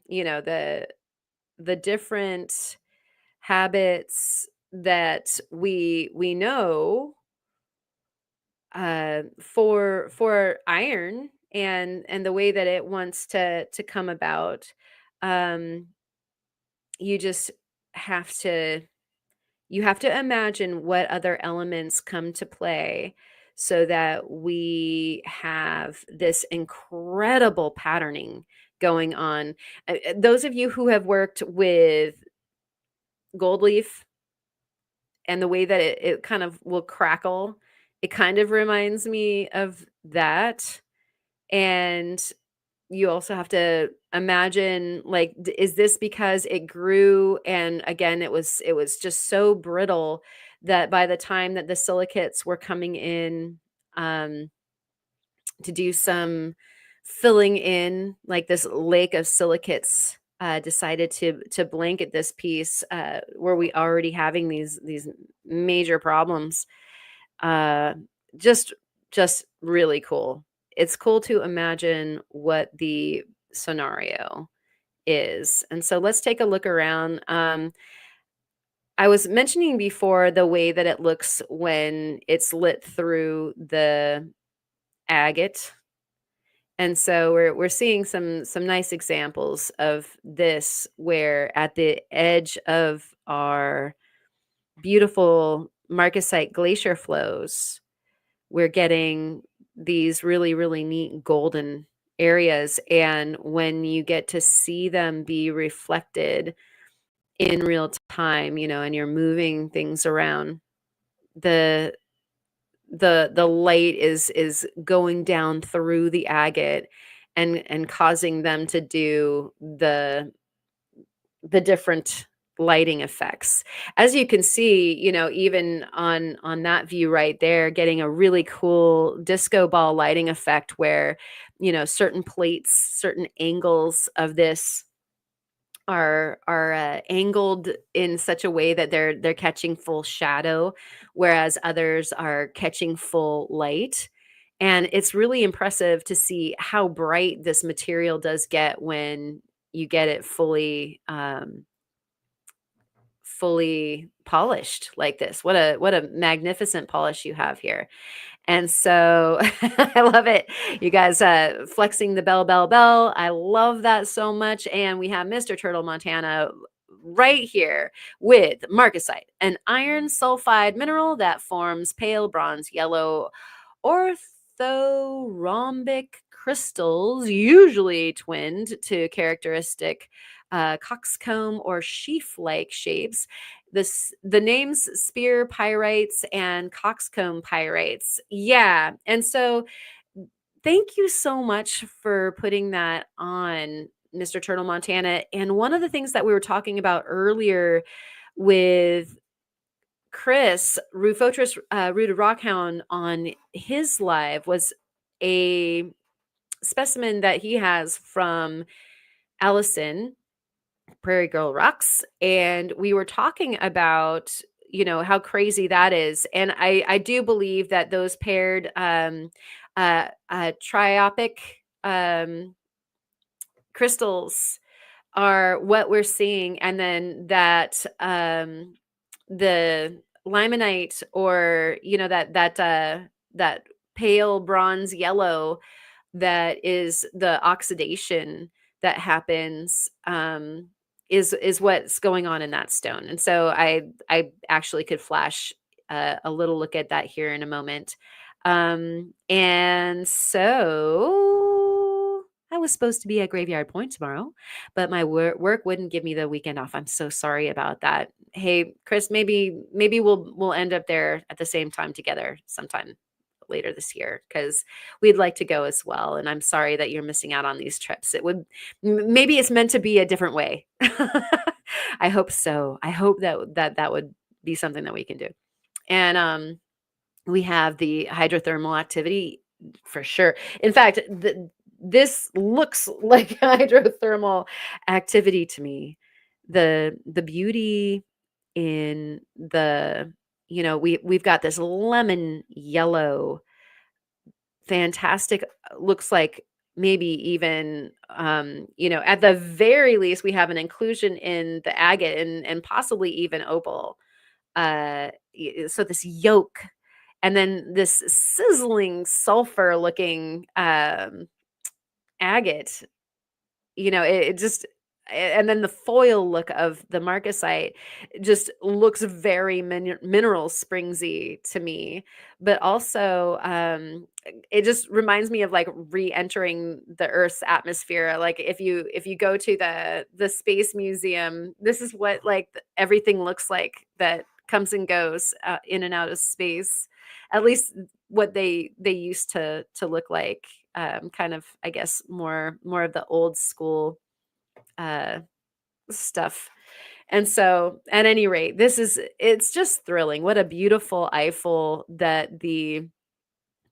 different habits that we know for iron and the way that it wants to come about, um you just have to you have to imagine what other elements come to play so that we have this incredible patterning going on. Those of you who have worked with gold leaf and the way that it kind of will crackle, it kind of reminds me of that. And you also have to imagine, like, is this because it grew and again it was just so brittle that by the time that the silicates were coming in, um to do some filling in, like this lake of silicates decided to blanket this piece, were we already having these major problems. uh just just really cool. It's cool to imagine what the scenario is. And so let's take a look around. I was mentioning before the way that it looks when it's lit through the agate. And so we're seeing some nice examples of this where at the edge of our beautiful marcasite glacier flows, we're getting these really, really neat golden areas. And when you get to see them be reflected in real time, and you're moving things around, the the light is going down through the agate and causing them to do the different lighting effects. As you can see, even on that view right there, getting a really cool disco ball lighting effect where, certain plates, certain angles of this are angled in such a way that they're catching full shadow, whereas others are catching full light. And it's really impressive to see how bright this material does get when you get it fully polished like this. What a magnificent polish you have here. And so I love it. You guys flexing the bell, bell, bell. I love that so much. And we have Mr. Turtle Montana right here with marcasite, an iron sulfide mineral that forms pale bronze yellow orthorhombic crystals, usually twinned to characteristic coxcomb or sheaf-like shapes. The names spear pyrites and coxcomb pyrites. Yeah. And so thank you so much for putting that on, Mr. Turtle Montana. And one of the things that we were talking about earlier with Chris, Rufotris Rooted Rockhound, on his live was a specimen that he has from Allison, Prairie Girl Rocks. And we were talking about, how crazy that is. And I do believe that those paired triopic crystals are what we're seeing. And then that the limonite, or that pale bronze yellow, that is the oxidation that happens, is what's going on in that stone. And so I actually could flash a little look at that here in a moment. And so I was supposed to be at Graveyard Point tomorrow, but my work wouldn't give me the weekend off. I'm so sorry about that. Hey, Chris, maybe we'll end up there at the same time together sometime later this year, because we'd like to go as well. And I'm sorry that you're missing out on these trips. Maybe it's meant to be a different way. I hope so. I hope that would be something that we can do. And we have the hydrothermal activity for sure. In fact, this looks like hydrothermal activity to me. The beauty in we've got this lemon yellow, fantastic, looks like maybe even, at the very least, we have an inclusion in the agate and possibly even opal. So this yolk, and then this sizzling sulfur looking agate, it just, and then the foil look of the marcasite just looks very mineral springsy to me. But also, it just reminds me of like re-entering the Earth's atmosphere. Like if you go to the space museum, this is what like everything looks like that comes and goes in and out of space. At least what they used to look like, kind of, I guess, more of the old school uh, stuff. And so, at any rate, it's just thrilling. What a beautiful Eiffel that the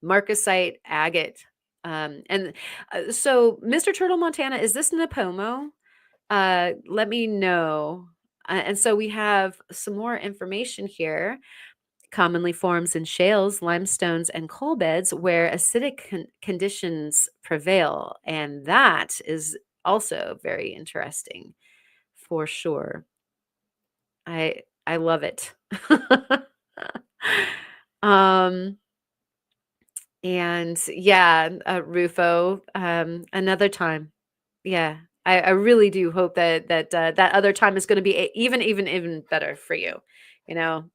marcasite agate. So, Mr. Turtle Montana, is this Napomo? Let me know. And so we have some more information here. Commonly forms in shales, limestones, and coal beds where acidic conditions prevail. And that is also very interesting, for sure. I love it. um and yeah, Rufo, another time. Yeah. I really do hope that other time is going to be even better for you.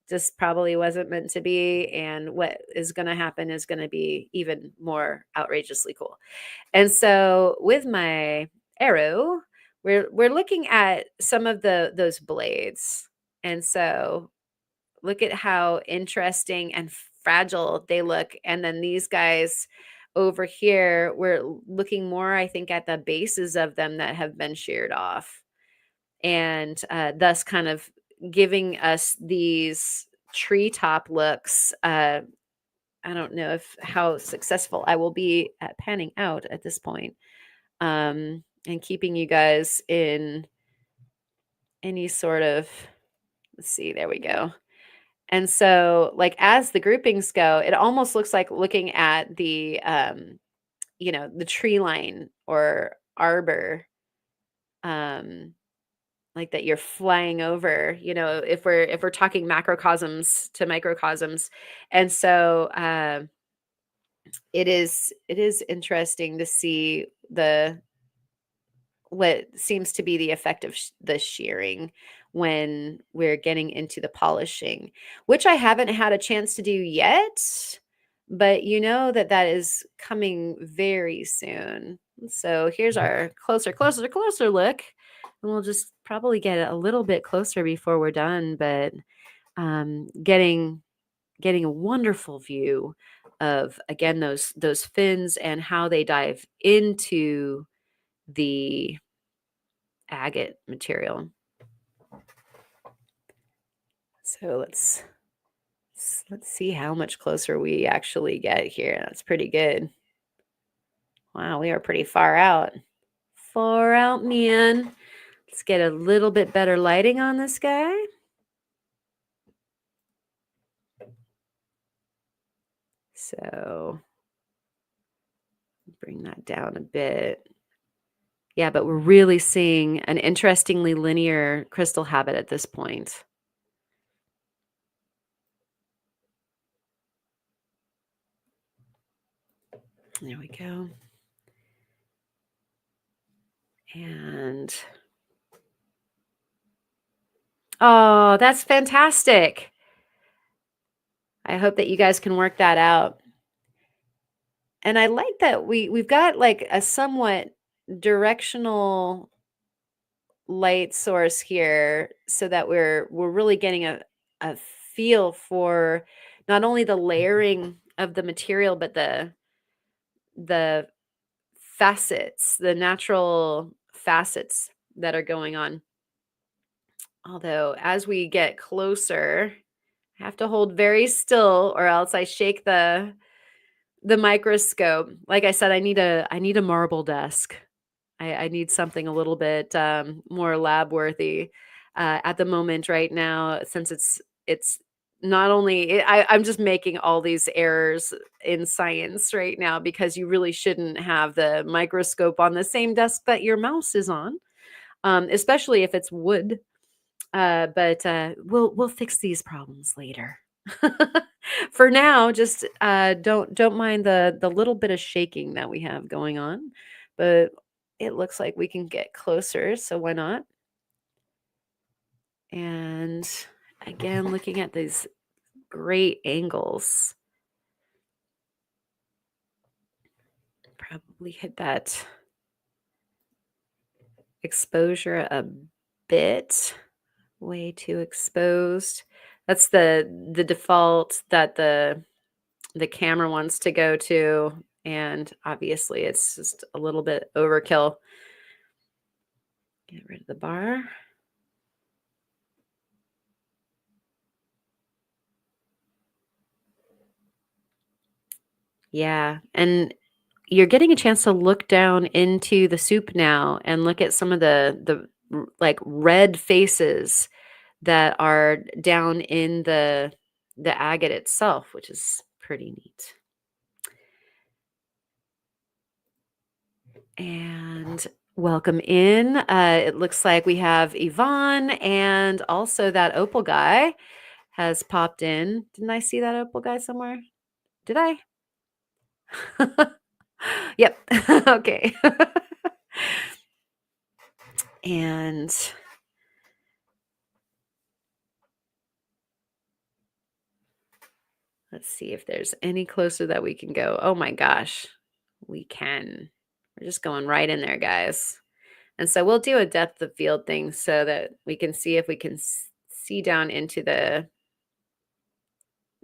Just probably wasn't meant to be, and what is going to happen is going to be even more outrageously cool. And so with my arrow, we're looking at some of those blades. And so look at how interesting and fragile they look. And then these guys over here, we're looking more, I think, at the bases of them that have been sheared off. and thus kind of giving us these treetop looks. I don't know if how successful I will be at panning out at this point, and keeping you guys in any sort of, let's see, there we go. And so, like, as the groupings go, it almost looks like looking at the, the tree line or arbor, um, like that you're flying over, if we're talking macrocosms to microcosms. And so, it is interesting to see what seems to be the effect of the shearing when we're getting into the polishing, which I haven't had a chance to do yet, but you know that is coming very soon. So here's our closer look, and we'll just probably get a little bit closer before we're done, but getting a wonderful view of, again, those fins and how they dive into the agate material. So let's see how much closer we actually get here. That's pretty good. Wow, we are pretty far out. Far out, man. Let's get a little bit better lighting on this guy. So bring that down a bit. Yeah, but we're really seeing an interestingly linear crystal habit at this point. There we go. And oh, that's fantastic. I hope that you guys can work that out. And I like that we've got like a somewhat directional light source here, so that we're really getting a feel for not only the layering of the material, but the facets, the natural facets that are going on. Although as we get closer, I have to hold very still or else I shake the microscope. Like I said, I need a marble desk. I need something a little bit more lab worthy at the moment right now, since it's not only I'm just making all these errors in science right now because you really shouldn't have the microscope on the same desk that your mouse is on, especially if it's wood. But we'll fix these problems later. For now, just don't mind the little bit of shaking that we have going on, but it looks like we can get closer, so why not? And again, looking at these great angles, probably hit that exposure a bit, way too exposed. That's the default that the camera wants to go to, and obviously it's just a little bit overkill. Get rid of the bar. Yeah, and you're getting a chance to look down into the soup now and look at some of the like red faces that are down in the agate itself, which is pretty neat. And welcome in. It looks like we have Yvonne, and also that opal guy has popped in. Didn't I see that opal guy somewhere? Did I? Yep. Okay. And let's see if there's any closer that we can go. Oh my gosh, we can. We're just going right in there, guys. And so we'll do a depth of field thing so that we can see if we can see down into the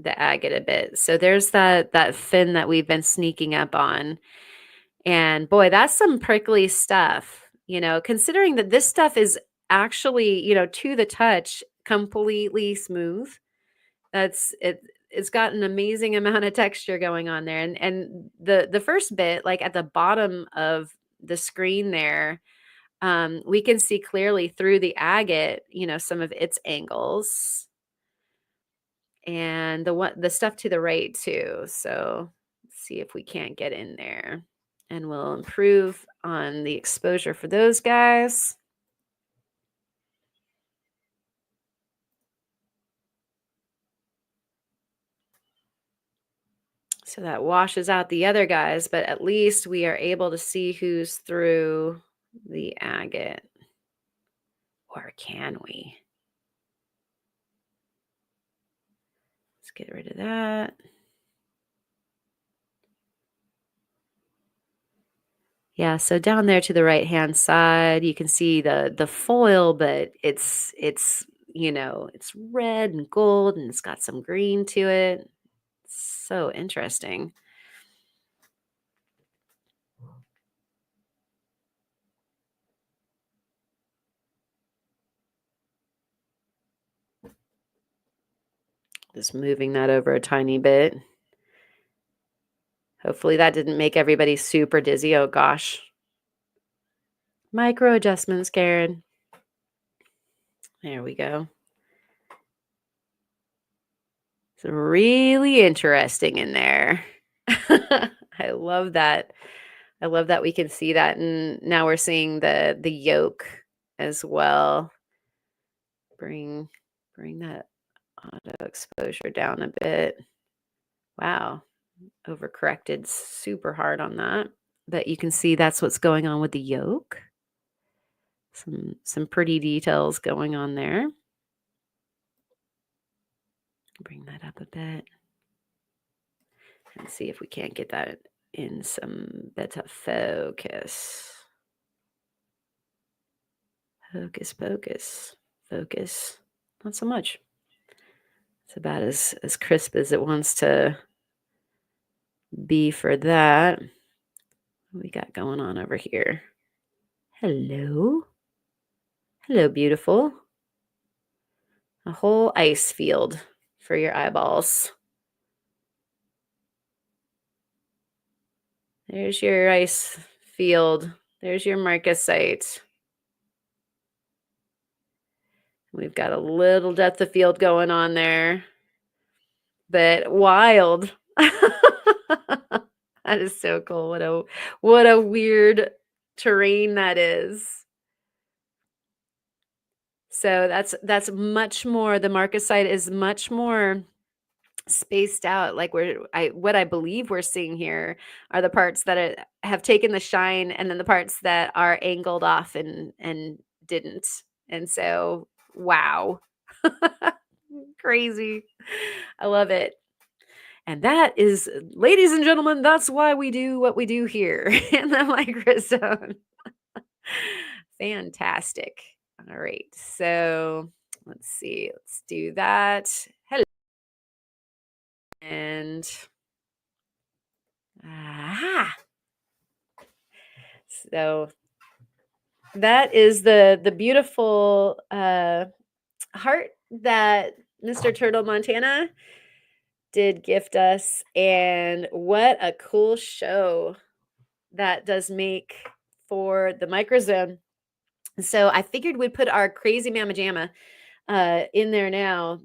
agate a bit. So there's that fin that we've been sneaking up on. And boy, that's some prickly stuff, considering that this stuff is actually, to the touch, completely smooth. It's got an amazing amount of texture going on there. And the first bit, like at the bottom of the screen there, we can see clearly through the agate, some of its angles, and the stuff to the right too. So let's see if we can't get in there, and we'll improve on the exposure for those guys. So that washes out the other guys, but at least we are able to see who's through the agate. Or can we? Let's get rid of that. Yeah, so down there to the right-hand side, you can see the foil, but it's it's red and gold, and it's got some green to it. So interesting. Just moving that over a tiny bit. Hopefully that didn't make everybody super dizzy. Oh gosh. Micro adjustments, Karen. There we go. It's really interesting in there. I love that. I love that we can see that, and now we're seeing the yolk as well. Bring that auto exposure down a bit. Wow, overcorrected super hard on that. But you can see that's what's going on with the yolk. Some pretty details going on there. Bring that up a bit and see if we can't get that in some better focus. Hocus pocus. Focus. Not so much. It's about as crisp as it wants to be for that. What we got going on over here? Hello. Hello, beautiful. A whole ice field for your eyeballs. There's your ice field. There's your marcasite. We've got a little depth of field going on there, but wild. That is so cool. What a weird terrain that is. So that's much more, the marcasite is much more spaced out. Like what I believe we're seeing here are the parts that have taken the shine, and then the parts that are angled off and didn't. And so, wow. Crazy. I love it. And that is, ladies and gentlemen, that's why we do what we do here in the microzone. Fantastic. All right. So let's see. Let's do that. Hello. And so that is the beautiful heart that Mr. Turtle Montana did gift us, and what a cool show that does make for the microzone. So I figured we'd put our Crazy Mama Jamma in there now.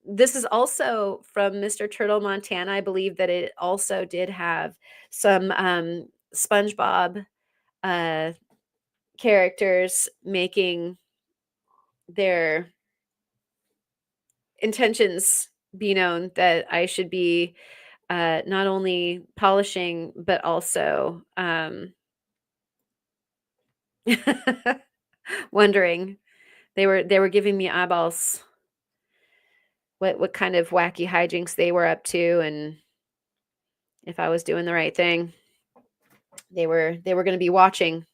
This is also from Mr. Turtle Montana. I believe that it also did have some SpongeBob characters making their intentions be known, that I should be not only polishing but also wondering. They were giving me eyeballs. What kind of wacky hijinks they were up to, and if I was doing the right thing. They were going to be watching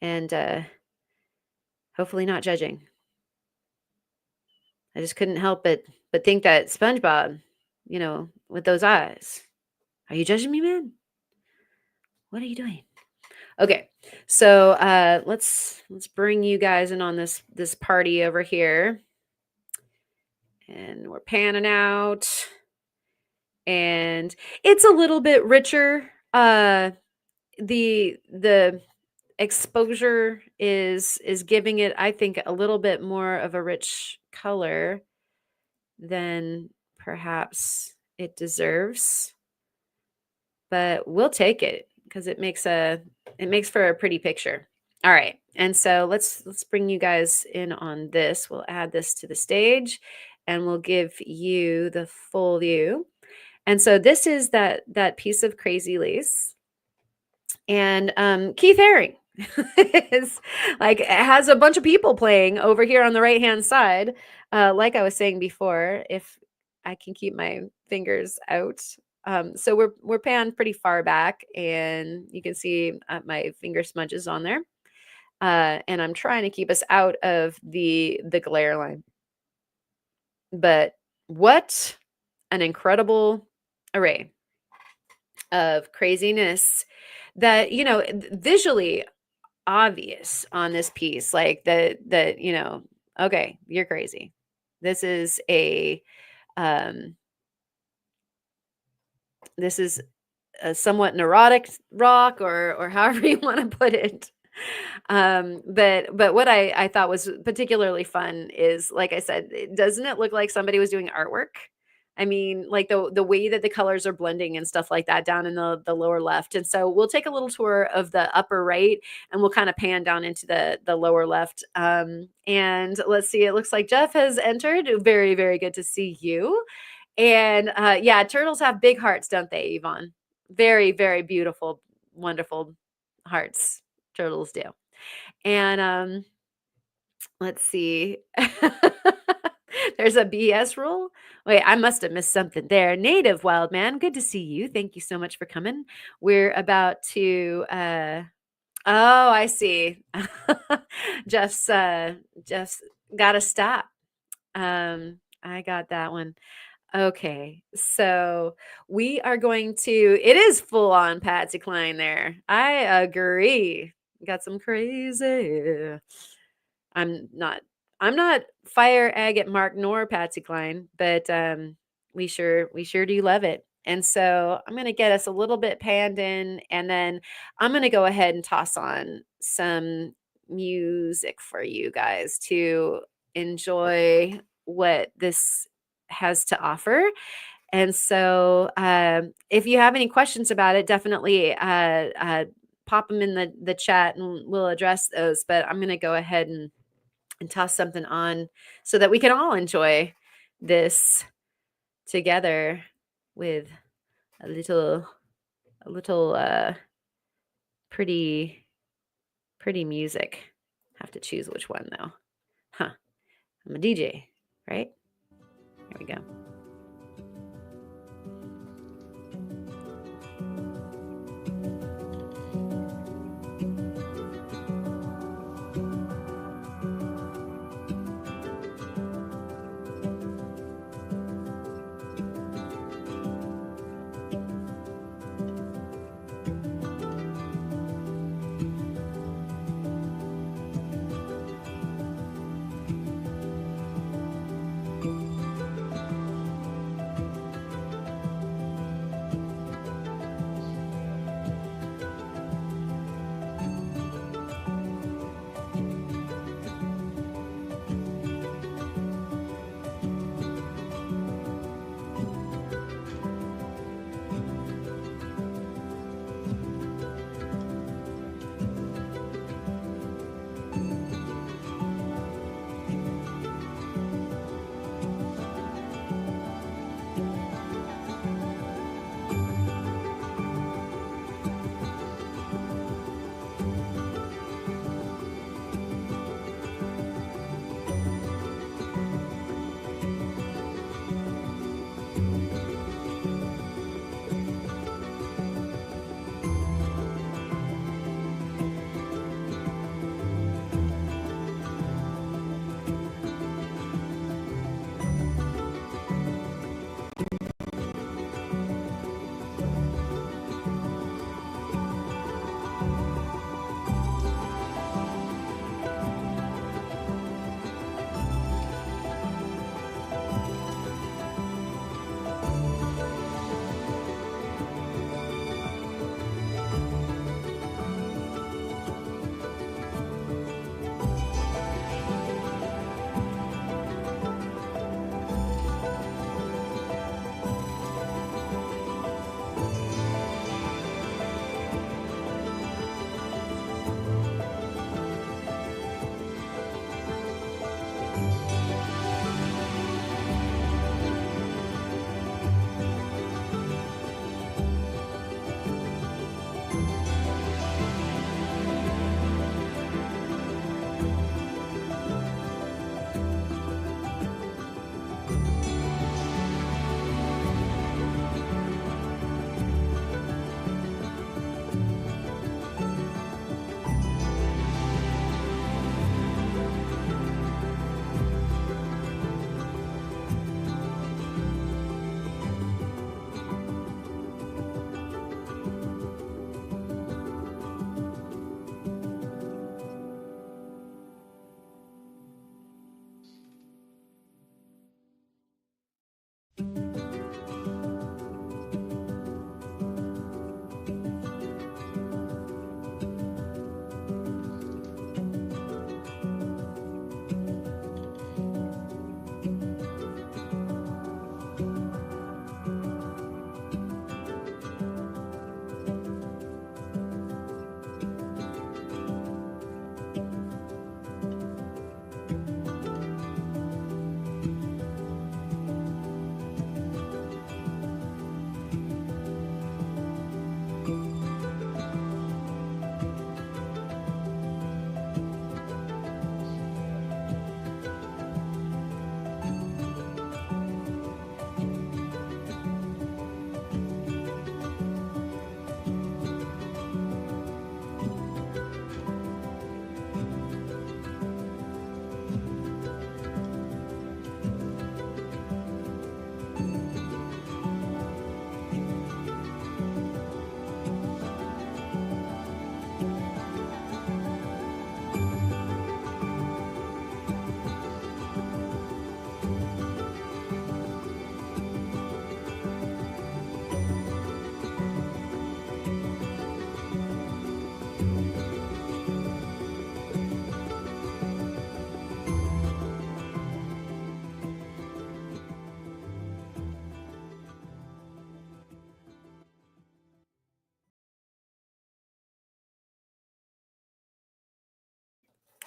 and hopefully not judging. I just couldn't help but think that SpongeBob, with those eyes. Are you judging me, man? What are you doing? Okay, so let's bring you guys in on this party over here, and we're panning out, and it's a little bit richer. The exposure is giving it, I think, a little bit more of a rich color than perhaps it deserves, but we'll take it because it makes for a pretty picture. All right. And so let's bring you guys in on this. We'll add this to the stage and we'll give you the full view. And so this is that piece of crazy lace. And Keith Haring is like has a bunch of people playing over here on the right hand side. Like I was saying before, if I can keep my fingers out. So we're panned pretty far back, and you can see my finger smudges on there. And I'm trying to keep us out of the glare line. But what an incredible array of craziness that, visually obvious on this piece, like that, okay, you're crazy. This is um this is a somewhat neurotic rock, or however you want to put it. But what I thought was particularly fun is, like I said, doesn't it look like somebody was doing artwork? I mean, like the way that the colors are blending and stuff like that down in the lower left. And so we'll take a little tour of the upper right, and we'll kind of pan down into the lower left. And let's see, it looks like Jeff has entered. Very, very good to see you. And yeah, turtles have big hearts, don't they, Yvonne? Very, very beautiful, wonderful hearts. Turtles do. And let's see. There's a BS rule. Wait, I must have missed something there. Native Wild Man, good to see you. Thank you so much for coming. We're about to oh, I see. Jeff's gotta stop. I got that one. Okay, so we are going to, it is full on Patsy Cline there. I agree. Got some crazy. I'm not I'm not Fire Agate Mark nor Patsy Cline, but we sure do love it. And so I'm gonna get us a little bit panned in, and then I'm gonna go ahead and toss on some music for you guys to enjoy what this has to offer. And so if you have any questions about it, definitely pop them in the chat and we'll address those. But I'm going to go ahead and toss something on so that we can all enjoy this together with a little pretty music. Have to choose which one though. Huh. I'm a DJ, right? Here we go.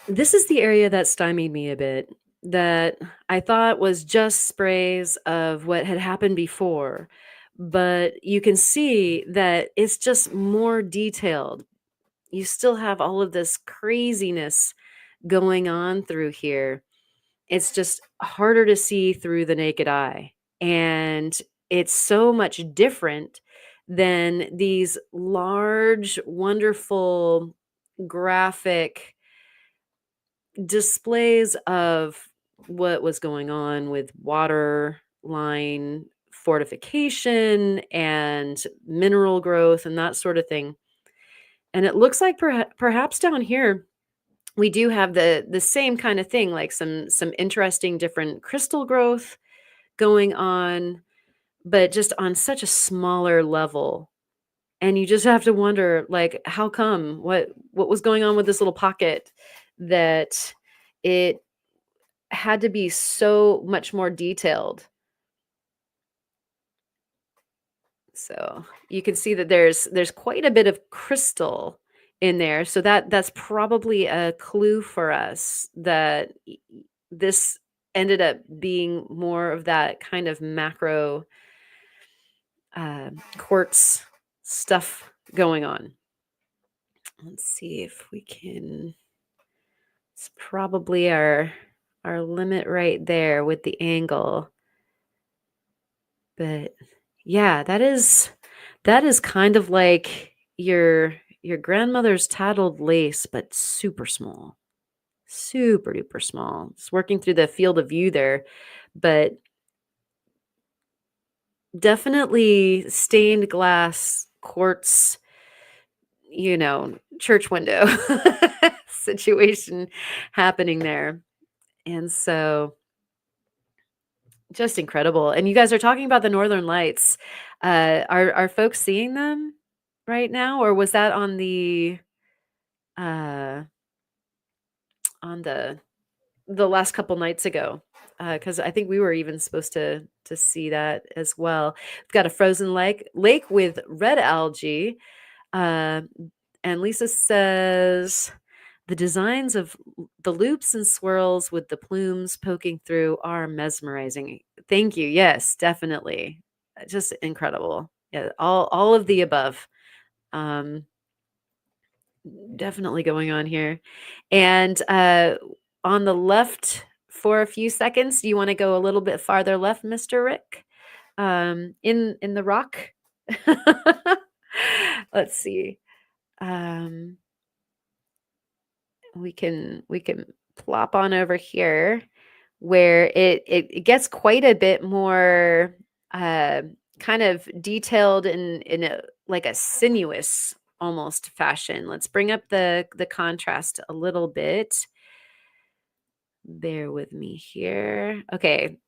This is the area that stymied me a bit, that I thought was just sprays of what had happened before, but you can see that it's just more detailed. You still have all of this craziness going on through here. It's just harder to see through the naked eye. And it's so much different than these large, wonderful graphic displays of what was going on with water line fortification and mineral growth and that sort of thing. And it looks like perhaps down here we do have the same kind of thing, like some interesting different crystal growth going on, but just on such a smaller level. And you just have to wonder, like, how come? What was going on with this little pocket that it had to be so much more detailed? So you can see that there's quite a bit of crystal in there. So that's probably a clue for us that this ended up being more of that kind of macro quartz stuff going on. Let's see if we can. It's probably our limit right there with the angle. But yeah, that is kind of like your grandmother's tattled lace, but super small. Super duper small. It's working through the field of view there, but definitely stained glass quartz, church window situation happening there. And so just incredible. And you guys are talking about the Northern Lights. Are folks seeing them right now, or was that uh on the last couple nights ago? Because I think we were even supposed to see that as well. We've got a frozen lake with red algae. Uh, and Lisa says the designs of the loops and swirls with the plumes poking through are mesmerizing. Thank you. Yes, definitely. Just incredible. Yeah, all of the above. Um, Definitely going on here. And on the left for a few seconds, do you want to go a little bit farther left, Mr. Rick? In the rock. Let's see. Um, we can plop on over here where it gets quite a bit more uh, kind of detailed in a like a sinuous almost fashion. Let's bring up the contrast a little bit. Bear with me here. Okay.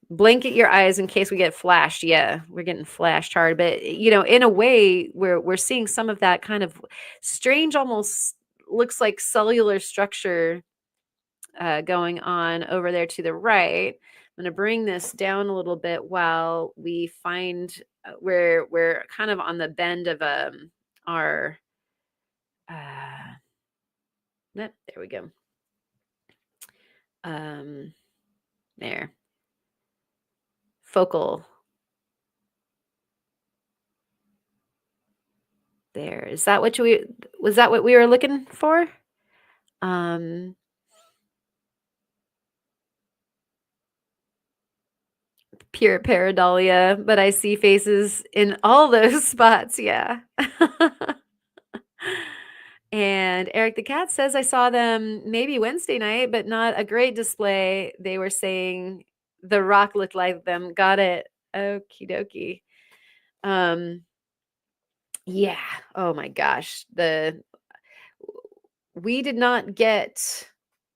Blanket your eyes in case we get flashed. Yeah, we're getting flashed hard, but in a way, we're seeing some of that kind of strange, almost looks like cellular structure going on over there to the right. I'm going to bring this down a little bit while we find where we're kind of on the bend of our. There we go. Um, there, focal. There is that what we was that what we were looking for? Um, Pure pareidolia, but I see faces in all those spots. Yeah. And Eric the Cat says, I saw them maybe Wednesday night, but not a great display. They were saying the rock looked like them. Got it. Okie dokie. Um, yeah. Oh my gosh. We did not get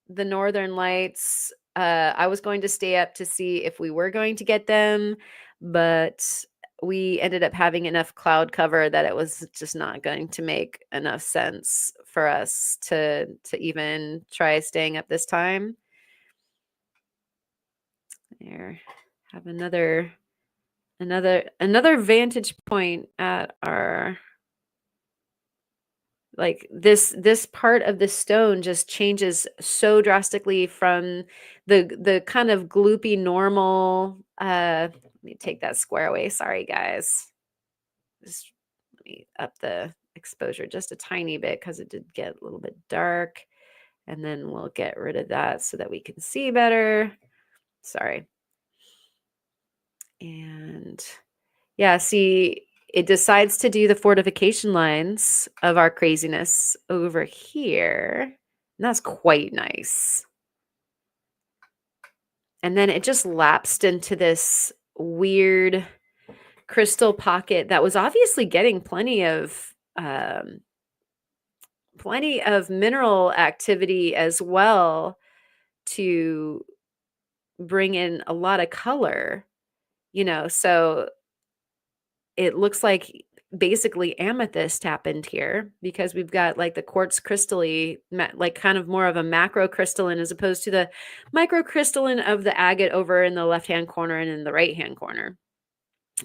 the Northern Lights. I was going to stay up to see if we were going to get them, but we ended up having enough cloud cover that it was just not going to make enough sense for us to even try staying up this time. There, have another vantage point at our Like this part of the stone just changes so drastically from the kind of gloopy normal let me take that square away. Sorry guys. Just let me up the exposure just a tiny bit because it did get a little bit dark. And then we'll get rid of that so that we can see better. Sorry. And yeah, see, it decides to do the fortification lines of our craziness over here. And that's quite nice. And then it just lapsed into this weird crystal pocket that was obviously getting plenty of mineral activity as well to bring in a lot of color, so it looks like basically amethyst happened here because we've got like the quartz crystally, like kind of more of a macro crystalline as opposed to the microcrystalline of the agate over in the left-hand corner and in the right-hand corner.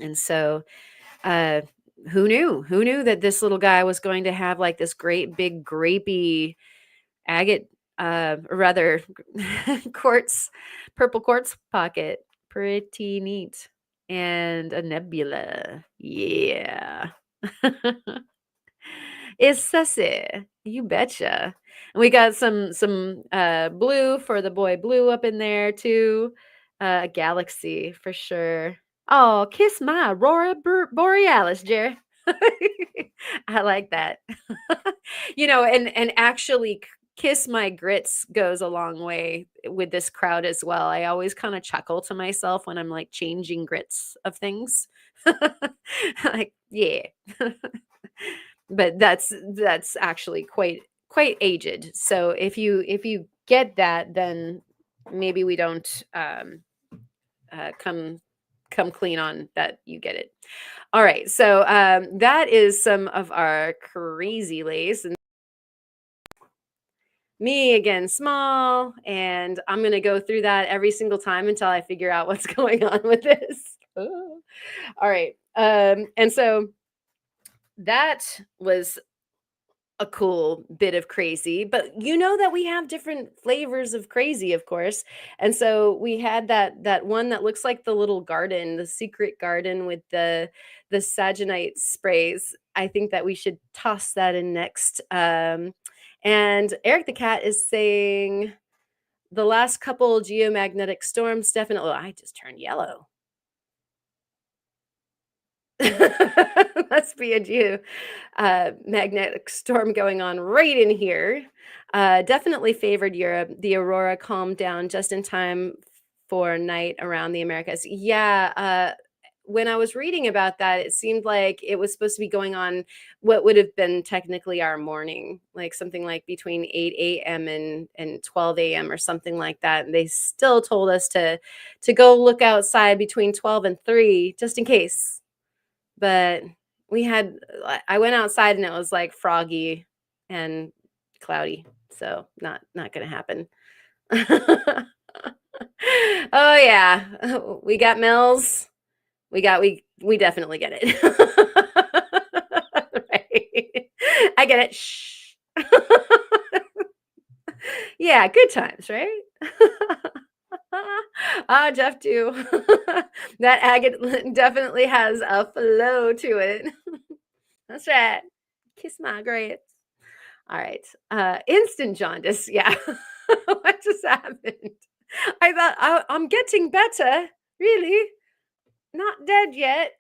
And so, uh, who knew that this little guy was going to have like this great big grapey agate, or rather purple quartz pocket. Pretty neat. And a nebula. Yeah. It's sassy. You betcha. And we got some blue for the boy blue up in there too. A galaxy for sure. Oh, kiss my aurora borealis, Jerry. I like that. And actually kiss my grits goes a long way with this crowd as well. I always kind of chuckle to myself when I'm like changing grits of things. Like, yeah. But that's actually quite aged. So if you get that, then maybe we don't come clean on that you get it. All right, so that is some of our crazy lace. And me again, small, and I'm gonna go through that every single time until I figure out what's going on with this. Oh. All right, and so that was a cool bit of crazy, but you know that we have different flavors of crazy, of course. And so we had that one that looks like the little garden, the secret garden with the saginite sprays. I think that we should toss that in next. And Eric the cat is saying the last couple geomagnetic storms definitely. Oh, I just turned yellow. Must be a magnetic storm going on right in here. Definitely favored Europe. The aurora calmed down just in time for night around the Americas. Yeah, when I was reading about that, it seemed like it was supposed to be going on what would have been technically our morning, like something like between 8 a.m. and 12 a.m. or something like that. And they still told us to go look outside between 12 and 3 just in case. But I went outside and it was like froggy and cloudy. So not gonna happen. Oh yeah. We got Mills. We definitely get it. Right. I get it. Shh. Yeah, good times, right? Ah, Jeff too. That agate definitely has a flow to it. That's right. Kiss my grapes. All right. Instant jaundice. Yeah. What just happened? I thought I'm getting better. Really? Not dead yet.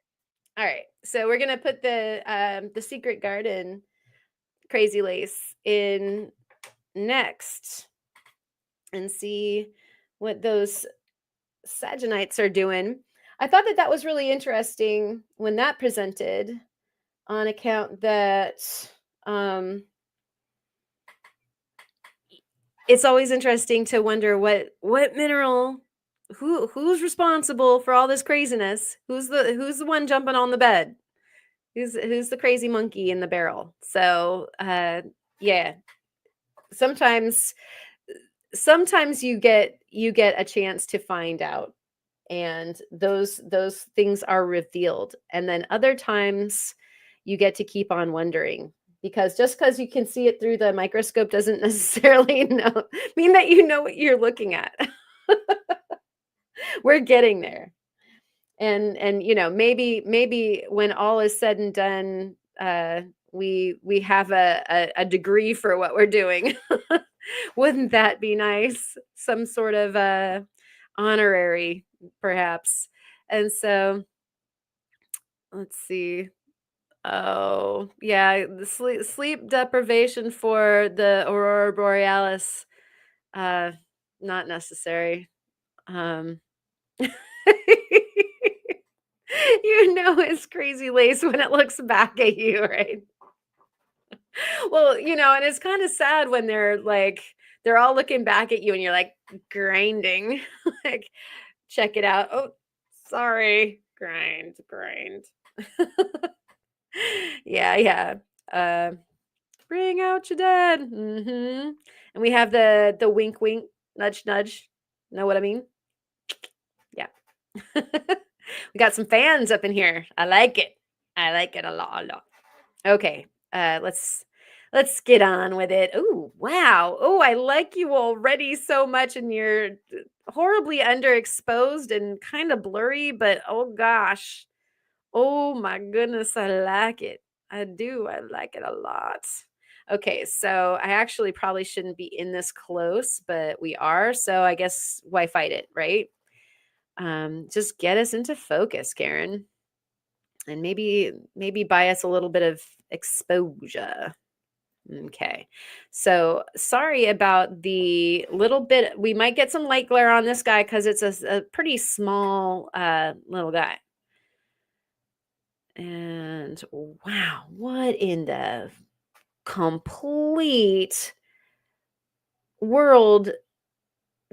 All right. So we're gonna put the secret garden crazy lace in next and see what those Sagenites are doing. I thought that was really interesting when that presented on account that um, it's always interesting to wonder what mineral who's responsible for all this craziness. Who's the one jumping on the bed? Who's the crazy monkey in the barrel? So yeah, sometimes sometimes you get a chance to find out, and those things are revealed, and then other times you get to keep on wondering. because just because you can see it through the microscope doesn't necessarily mean that you know what you're looking at. We're getting there. And maybe when all is said and done, we have a degree for what we're doing. Wouldn't that be nice? Some sort of honorary, perhaps. And so let's see. Oh, yeah, the sleep deprivation for the aurora borealis, uh, not necessary. Um, it's crazy lace when it looks back at you, right? Well, and it's kind of sad when they're all looking back at you and you're like grinding. Like, check it out. Oh, sorry. Grind. Yeah, yeah. Uh, bring out your dad. And we have the wink wink, nudge nudge. Know what I mean? Yeah. We got some fans up in here. I like it. I like it a lot, a lot. Okay. Let's get on with it. Oh, wow. Oh, I like you already so much, and you're horribly underexposed and kind of blurry, but oh gosh. Oh my goodness, I like it. I do. I like it a lot. Okay, so I actually probably shouldn't be in this close, but we are. So I guess why fight it, right? Just get us into focus, Karen, and maybe buy us a little bit of exposure. Okay. So sorry about the little bit. We might get some light glare on this guy because it's a pretty small little guy. And wow, what in the complete world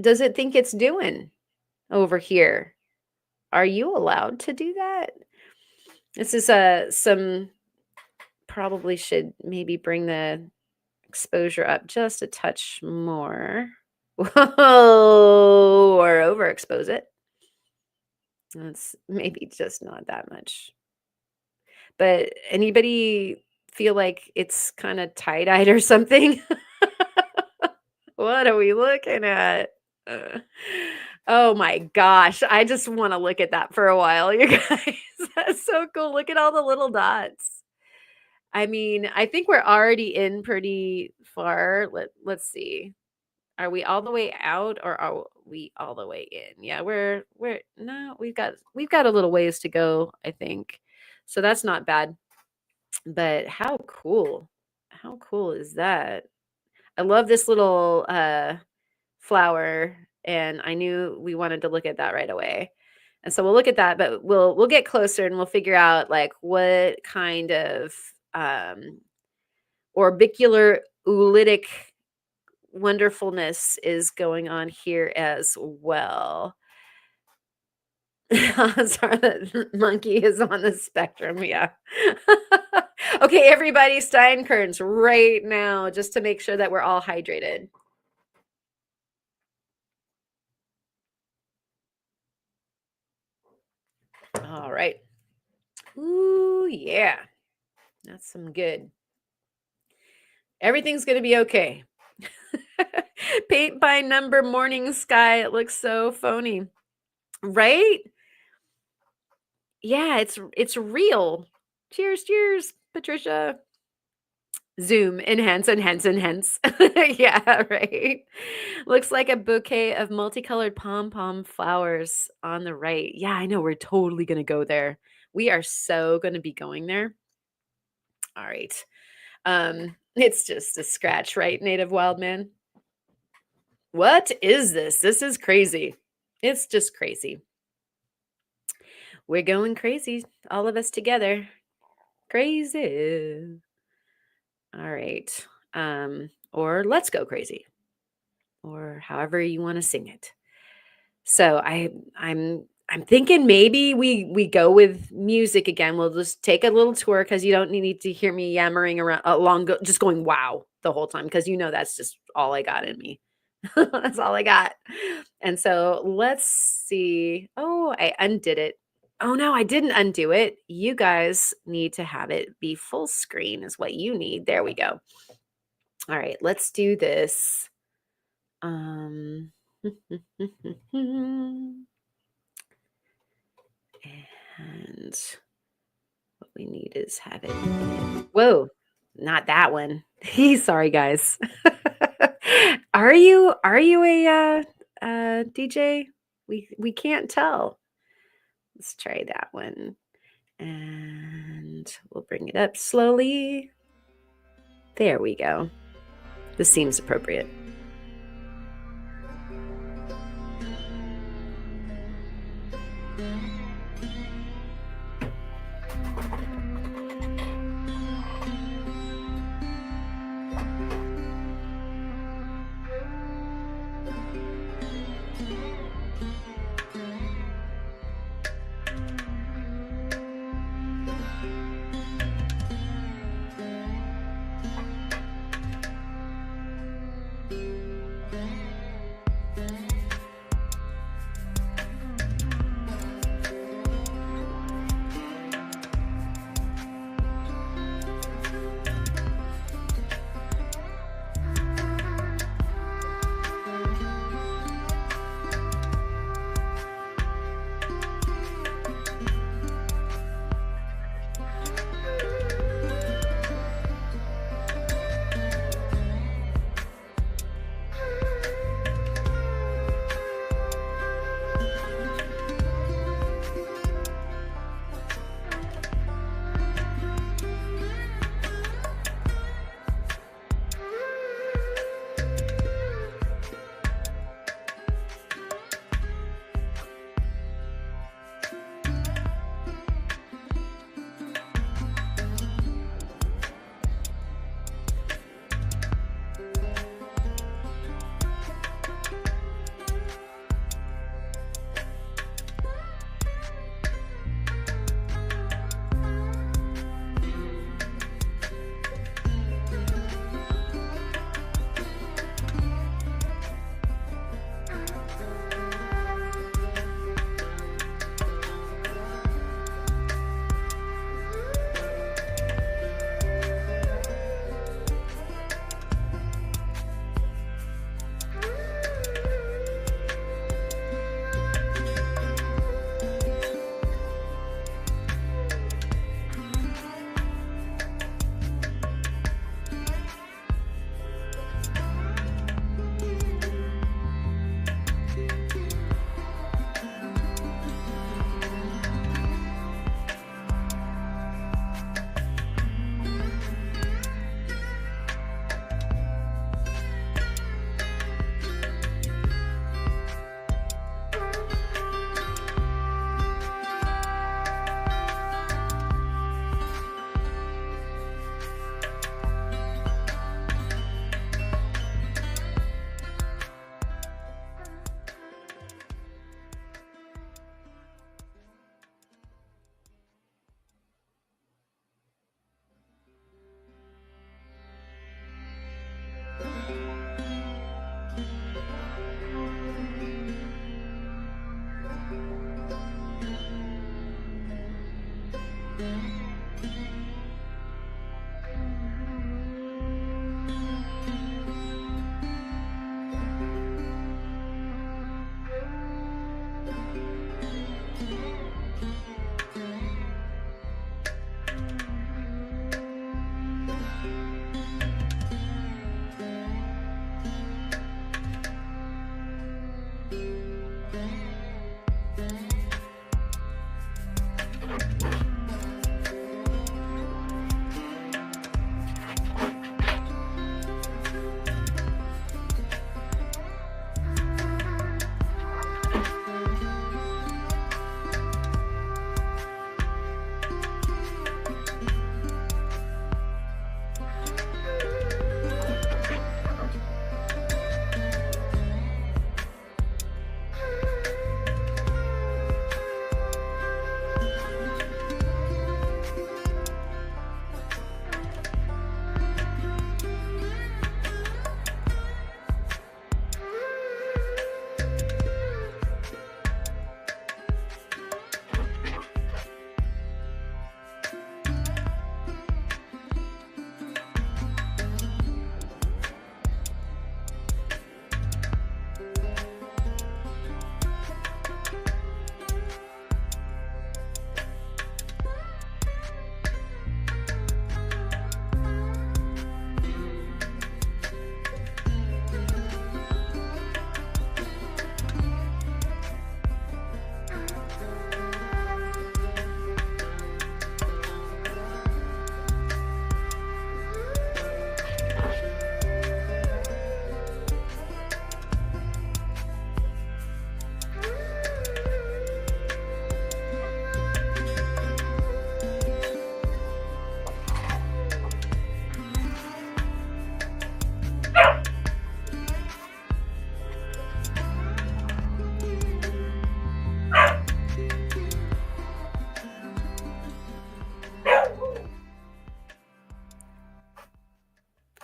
does it think it's doing over here? Are you allowed to do that? This is some probably should maybe bring the exposure up just a touch more. Whoa, or overexpose it. That's maybe just not that much. But anybody feel like it's kind of tie-dyed or something? What are we looking at? Uh, oh my gosh. I just want to look at that for a while, you guys. That's so cool. Look at all the little dots. I mean, I think we're already in pretty far. Let's see. Are we all the way out or are we all the way in? Yeah, we're no, we've got a little ways to go, I think. So that's not bad. But how cool. How cool is that? I love this little flower, and I knew we wanted to look at that right away. And so we'll look at that, but we'll get closer and we'll figure out like what kind of orbicular oolitic wonderfulness is going on here as well. Sorry, the monkey is on the spectrum. Yeah. Okay, everybody, Steinkerns right now, just to make sure that we're all hydrated. All right. Ooh, yeah. That's some good. Everything's going to be okay. Paint by number morning sky. It looks so phony. Right? Yeah, it's real. Cheers, Patricia. Zoom, enhance, enhance, enhance. Yeah, right. Looks like a bouquet of multicolored pom-pom flowers on the right. Yeah, I know. We're totally going to go there. We are so going to be going there. All right. It's just a scratch, right, Native Wild Man? What is this? This is crazy. It's just crazy. We're going crazy, all of us together. Crazy. All right. Or let's go crazy. Or however you want to sing it. So I'm thinking maybe we go with music again. We'll just take a little tour because you don't need to hear me yammering around just going wow the whole time because that's just all I got in me. That's all I got. And so let's see. Oh, I undid it. Oh no, I didn't undo it. You guys need to have it be full screen is what you need. There we go. All right, let's do this. And what we need is have it. Whoa, not that one. Sorry, guys. Are you a DJ? We can't tell. Let's try that one. And we'll bring it up slowly. There we go. This seems appropriate.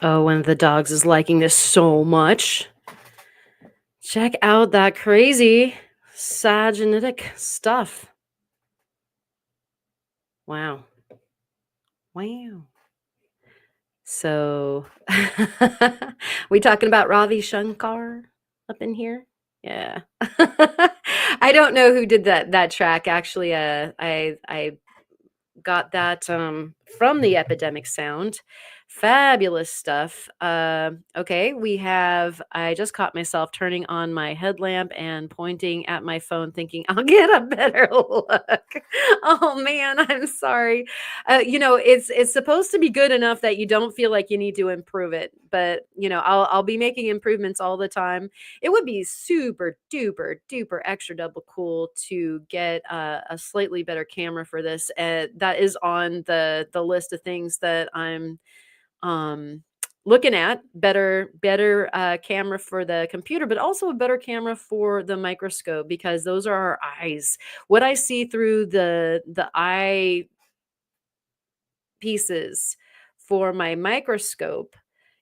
Oh, one of the dogs is liking this so much. Check out that crazy cygenetic stuff. Wow. Wow. So, we talking about Ravi Shankar up in here? Yeah. I don't know who did that track actually. I got that from the Epidemic Sound. Fabulous stuff. Okay, we have. I just caught myself turning on my headlamp and pointing at my phone, thinking I'll get a better look. Oh man, I'm sorry. It's supposed to be good enough that you don't feel like you need to improve it, but I'll be making improvements all the time. It would be super duper duper extra double cool to get a slightly better camera for this. That is on the list of things that I'm um looking at. Better camera for the computer, but also a better camera for the microscope, because those are our eyes. What I see through the eye pieces for my microscope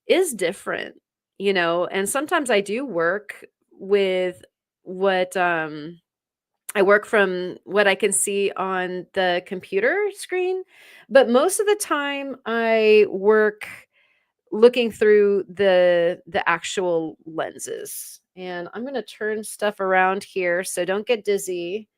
is different, and sometimes I do work with what I work from what I can see on the computer screen, but most of the time I work looking through the actual lenses. And I'm going to turn stuff around here, so don't get dizzy.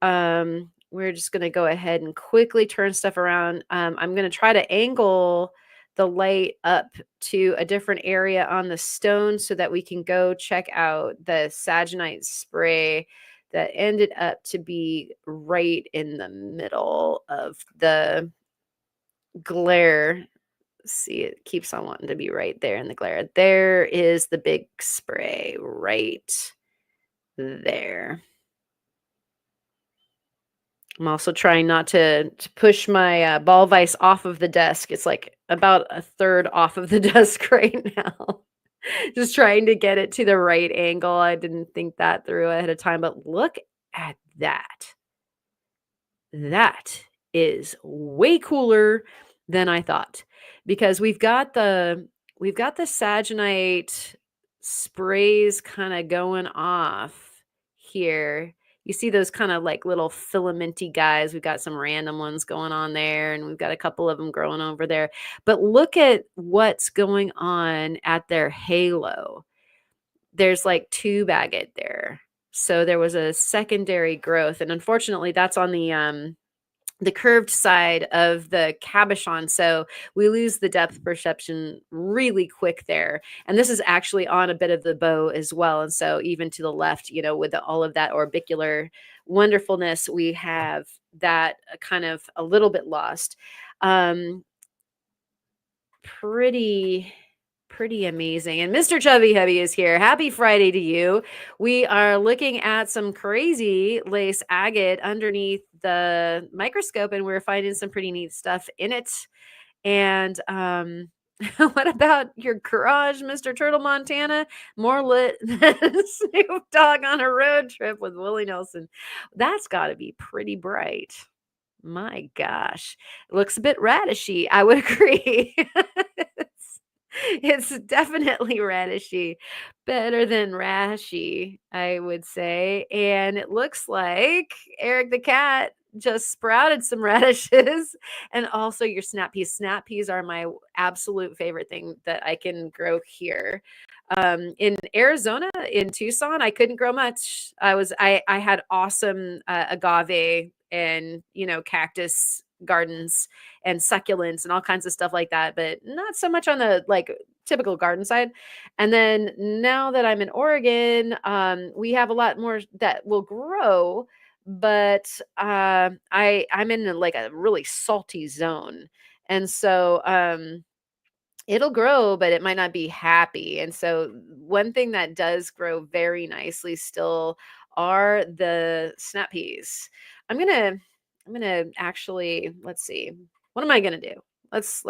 We're just going to go ahead and quickly turn stuff around. I'm going to try to angle the light up to a different area on the stone so that we can go check out the saginite spray that ended up to be right in the middle of the glare. See, it keeps on wanting to be right there in the glare. There is the big spray right there. I'm also trying not to push my ball vise off of the desk. It's like about a third off of the desk right now. Just trying to get it to the right angle. I didn't think that through ahead of time, but look at that. That is way cooler than I thought, because we've got the saginite sprays kind of going off here. You see those kind of like little filamenty guys. We've got some random ones going on there, and we've got a couple of them growing over there. But look at what's going on at their halo. There's like tube agate there. So there was a secondary growth, and unfortunately that's on the curved side of the cabochon, so we lose the depth perception really quick there. And this is actually on a bit of the bow as well, and so even to the left, with all of that orbicular wonderfulness, we have that kind of a little bit lost. um pretty pretty amazing. And Mr. Chubby Hubby is here. Happy Friday to you. We are looking at some crazy lace agate underneath the microscope, and we're finding some pretty neat stuff in it. And what about your garage, Mr. Turtle Montana? More lit than Snoop Dogg on a road trip with Willie Nelson. That's got to be pretty bright. My gosh. It looks a bit radishy. I would agree. It's definitely radishy. Better than rashy, I would say. And it looks like Eric the cat just sprouted some radishes, and also your snap peas. Snap peas are my absolute favorite thing that I can grow here. In Arizona, in Tucson, I couldn't grow much. I had awesome agave and cactus gardens and succulents and all kinds of stuff like that, but not so much on the like typical garden side. And then now that I'm in Oregon, we have a lot more that will grow, but I'm in like a really salty zone, and so it'll grow, but it might not be happy. And so one thing that does grow very nicely still are the snap peas. I'm gonna actually, let's see. What am I gonna do? Let's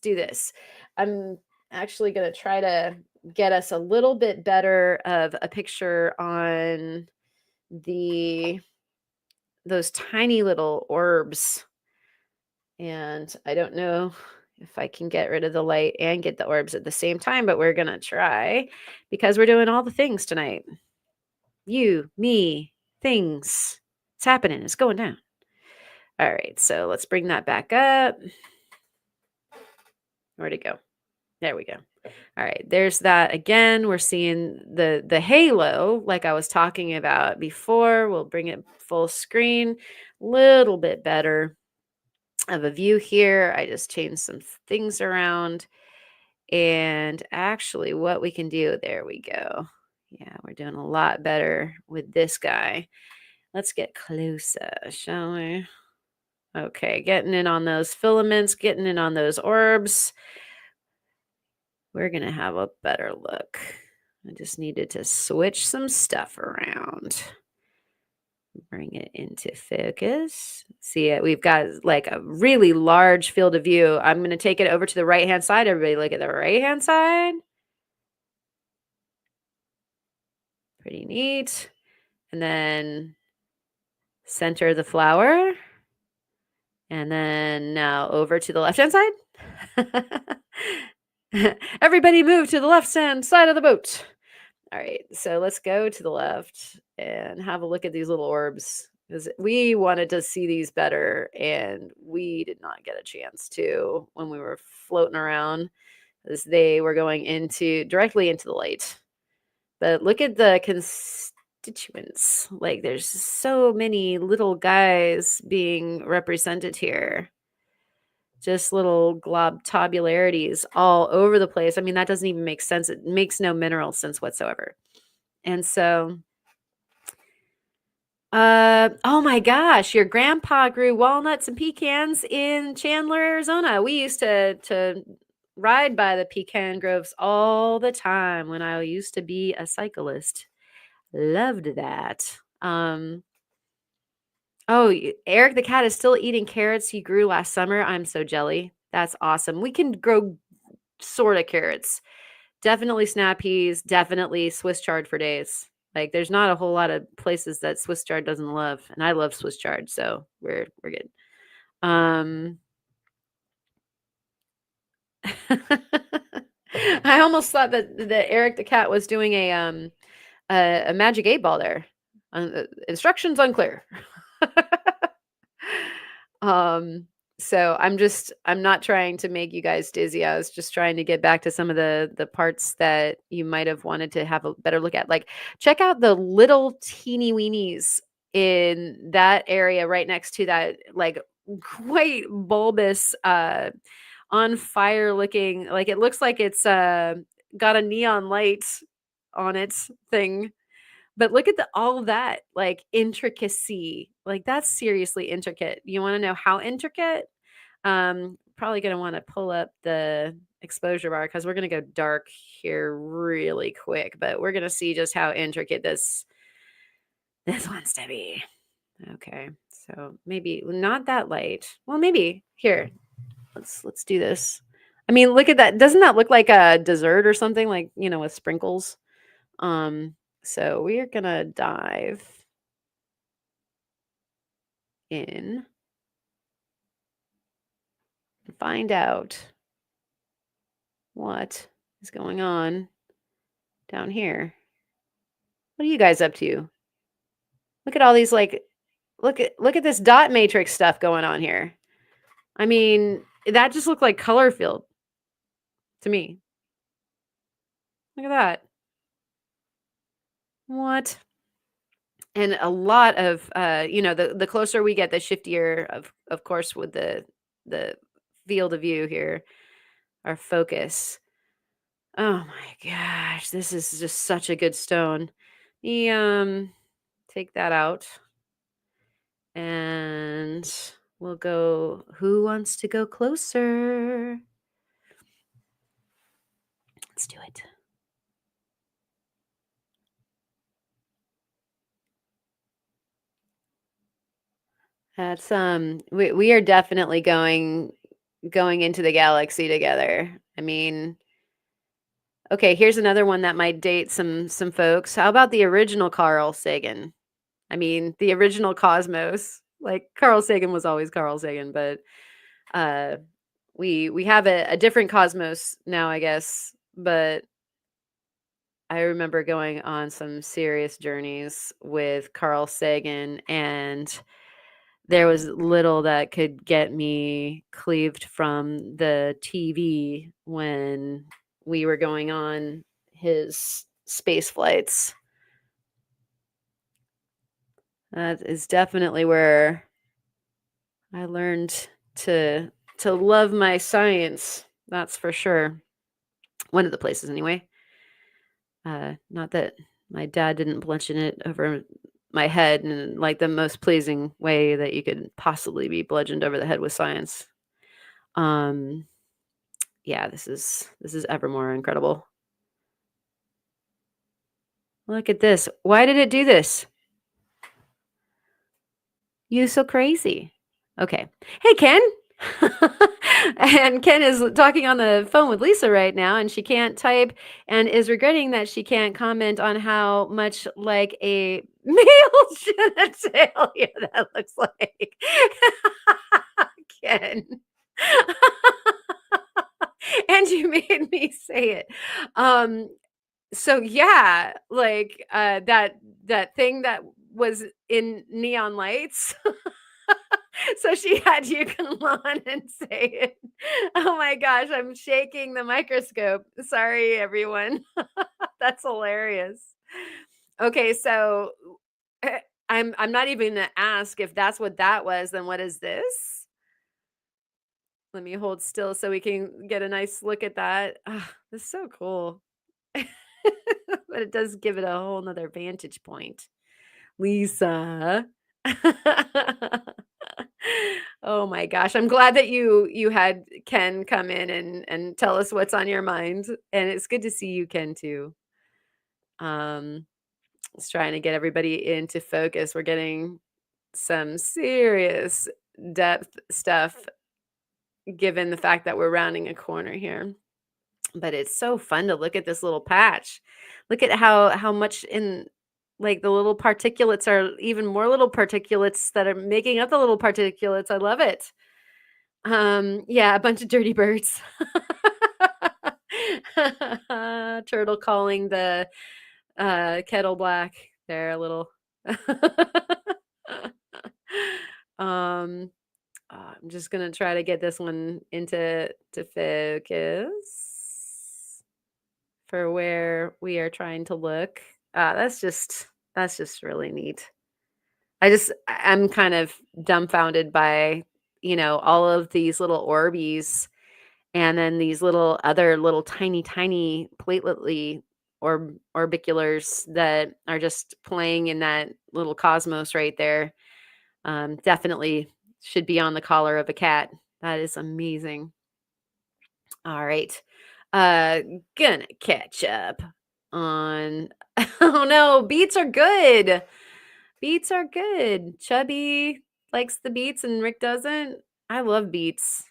do this. I'm actually gonna try to get us a little bit better of a picture on the those tiny little orbs. And I don't know if I can get rid of the light and get the orbs at the same time, but we're gonna try because we're doing all the things tonight. You, me, things. It's happening. It's going down. All right, so let's bring that back up. Where'd it go? There we go. All right, there's that again. We're seeing the halo like I was talking about before. We'll bring it full screen. Little bit better of a view here. I just changed some things around. And actually what we can do, there we go. Yeah, we're doing a lot better with this guy. Let's get closer, shall we? Okay, getting in on those filaments, getting in on those orbs. We're going to have a better look. I just needed to switch some stuff around. Bring it into focus. See it? We've got like a really large field of view. I'm going to take it over to the right-hand side. Everybody look at the right-hand side. Pretty neat. And then center the flower. And then now over to the left-hand side. Everybody move to the left-hand side of the boat. All right, so let's go to the left and have a look at these little orbs because we wanted to see these better and we did not get a chance to when we were floating around as they were going directly into the light. But look at the constituents. Like there's so many little guys being represented here. Just little globularities all over the place. I mean, that doesn't even make sense. It makes no mineral sense whatsoever. And so, oh my gosh, your grandpa grew walnuts and pecans in Chandler, Arizona. We used to ride by the pecan groves all the time when I used to be a cyclist. Loved that. Oh, Eric the cat is still eating carrots he grew last summer. I'm so jelly. That's awesome. We can grow sort of carrots. Definitely snap peas, definitely Swiss chard for days. Like there's not a whole lot of places that Swiss chard doesn't love, and I love Swiss chard, so we're good. I almost thought that Eric the cat was doing a magic 8 ball there. Instructions unclear. So I'm not trying to make you guys dizzy. I was just trying to get back to some of the parts that you might have wanted to have a better look at. Like check out the little teeny weenies in that area right next to that like quite bulbous on fire looking, like it looks like it's got a neon light on its thing. But look at all of that, like, intricacy. Like, that's seriously intricate. You wanna know how intricate? Probably gonna wanna pull up the exposure bar because we're gonna go dark here really quick, but we're gonna see just how intricate this wants to be. Okay, so maybe not that light. Well, maybe. Here, let's do this. I mean, look at that. Doesn't that look like a dessert or something, like, with sprinkles? So we are gonna dive in and find out what is going on down here. What are you guys up to? Look at all these look at this dot matrix stuff going on here. I mean, that just looked like color field to me. Look at that. What? And a lot of the closer we get, the shiftier of course with the field of view here, our focus. Oh my gosh, this is just such a good stone. Take that out and we'll go. Who wants to go closer? Let's do it. That's we are definitely going into the galaxy together. I mean, okay, here's another one that might date some folks. How about the original Carl Sagan? I mean, the original Cosmos. Like Carl Sagan was always Carl Sagan, but we have a different cosmos now, I guess, but I remember going on some serious journeys with Carl Sagan, and there was little that could get me cleaved from the TV when we were going on his space flights. That is definitely where I learned to to love my science. That's for sure. One of the places anyway. Not that my dad didn't bludgeon it over my head in like the most pleasing way that you could possibly be bludgeoned over the head with science. Um, yeah, this is ever more incredible. Look at this. Why did it do this? You so crazy. Okay. Hey, Ken. And Ken is talking on the phone with Lisa right now, and she can't type and is regretting that she can't comment on how much like a male genitalia that looks like. Ken. And you made me say it. Um, so yeah, like that thing that was in neon lights. So she had you come on and say it. Oh my gosh, I'm shaking the microscope. Sorry, everyone. That's hilarious. Okay, so eh, I'm not even gonna ask if that's what that was, then what is this? Let me hold still so we can get a nice look at that. Ah, that's so cool. But it does give it a whole nother vantage point. Lisa. Oh my gosh. I'm glad that you had Ken come in and tell us what's on your mind. And it's good to see you, Ken, too. Um, just trying to get everybody into focus. We're getting some serious depth stuff given the fact that we're rounding a corner here. But it's so fun to look at this little patch. Look at how much in like the little particulates are even more little particulates that are making up the little particulates. I love it. Yeah, a bunch of dirty birds. Turtle calling the kettle black. They're a little um I'm just gonna try to get this one into to focus for where we are trying to look. That's just really neat. I'm kind of dumbfounded by, all of these little orbies and then these little other little tiny, tiny plateletly orbiculars that are just playing in that little cosmos right there. Definitely should be on the collar of a cat. That is amazing. All right. Uh, gonna catch up on. Oh no, beets are good. Beets are good. Chubby likes the beets and Rick doesn't. I love beets.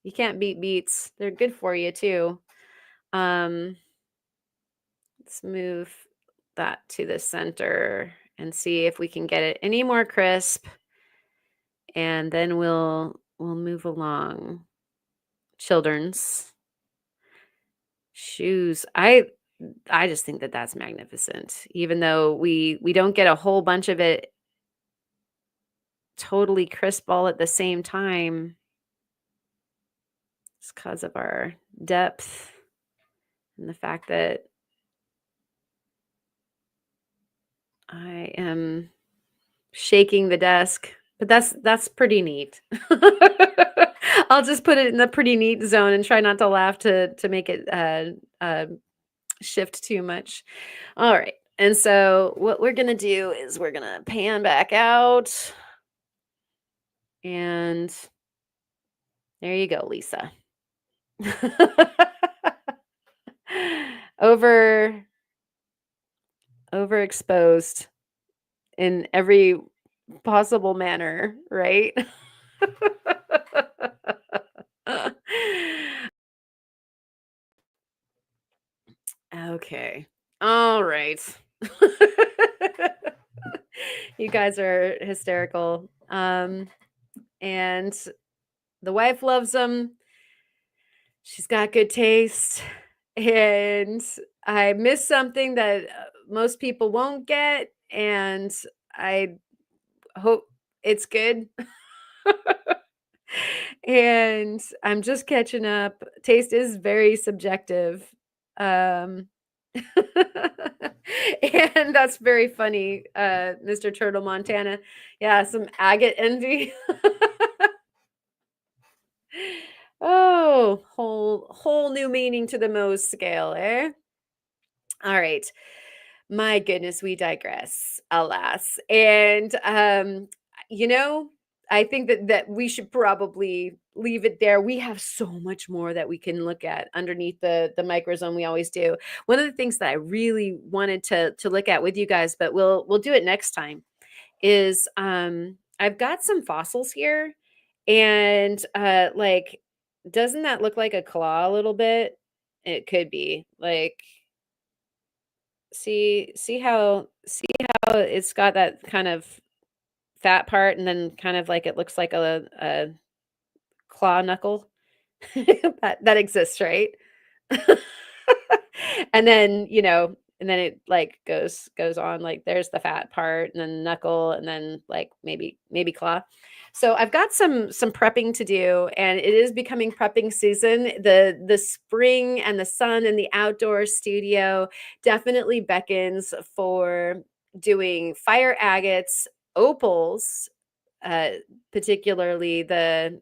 You can't beat beets. They're good for you too. Um, let's move that to the center and see if we can get it any more crisp, and then we'll move along. Children's shoes. I just think that that's magnificent. Even though we don't get a whole bunch of it totally crisp all at the same time, just because of our depth and the fact that I am shaking the desk. But that's pretty neat. I'll just put it in the pretty neat zone and try not to laugh to make it shift too much. All right. And so what we're gonna do is we're gonna pan back out. And there you go, Lisa. Over overexposed in every possible manner, right? Okay. All right. You guys are hysterical. And the wife loves them. She's got good taste, and I miss something that most people won't get, and I hope it's good. And I'm just catching up. Taste is very subjective. Um, and that's very funny, Mr. Turtle Montana. Yeah, some agate envy. Oh, whole new meaning to the Mohs scale, eh? All right. My goodness, we digress, alas. And you know, I think that we should probably leave it there. We have so much more that we can look at underneath the microzone. We always do. One of the things that I really wanted to look at with you guys, but we'll do it next time, is I've got some fossils here, and like, doesn't that look like a claw a little bit? It could be. Like, see how it's got that kind of fat part, and then kind of like it looks like a claw knuckle? That exists, right? And then, and then it like goes on, like there's the fat part and then knuckle and then like maybe claw. So I've got some prepping to do, and it is becoming prepping season. The spring and the sun and the outdoor studio definitely beckons for doing fire agates, opals, uh, particularly the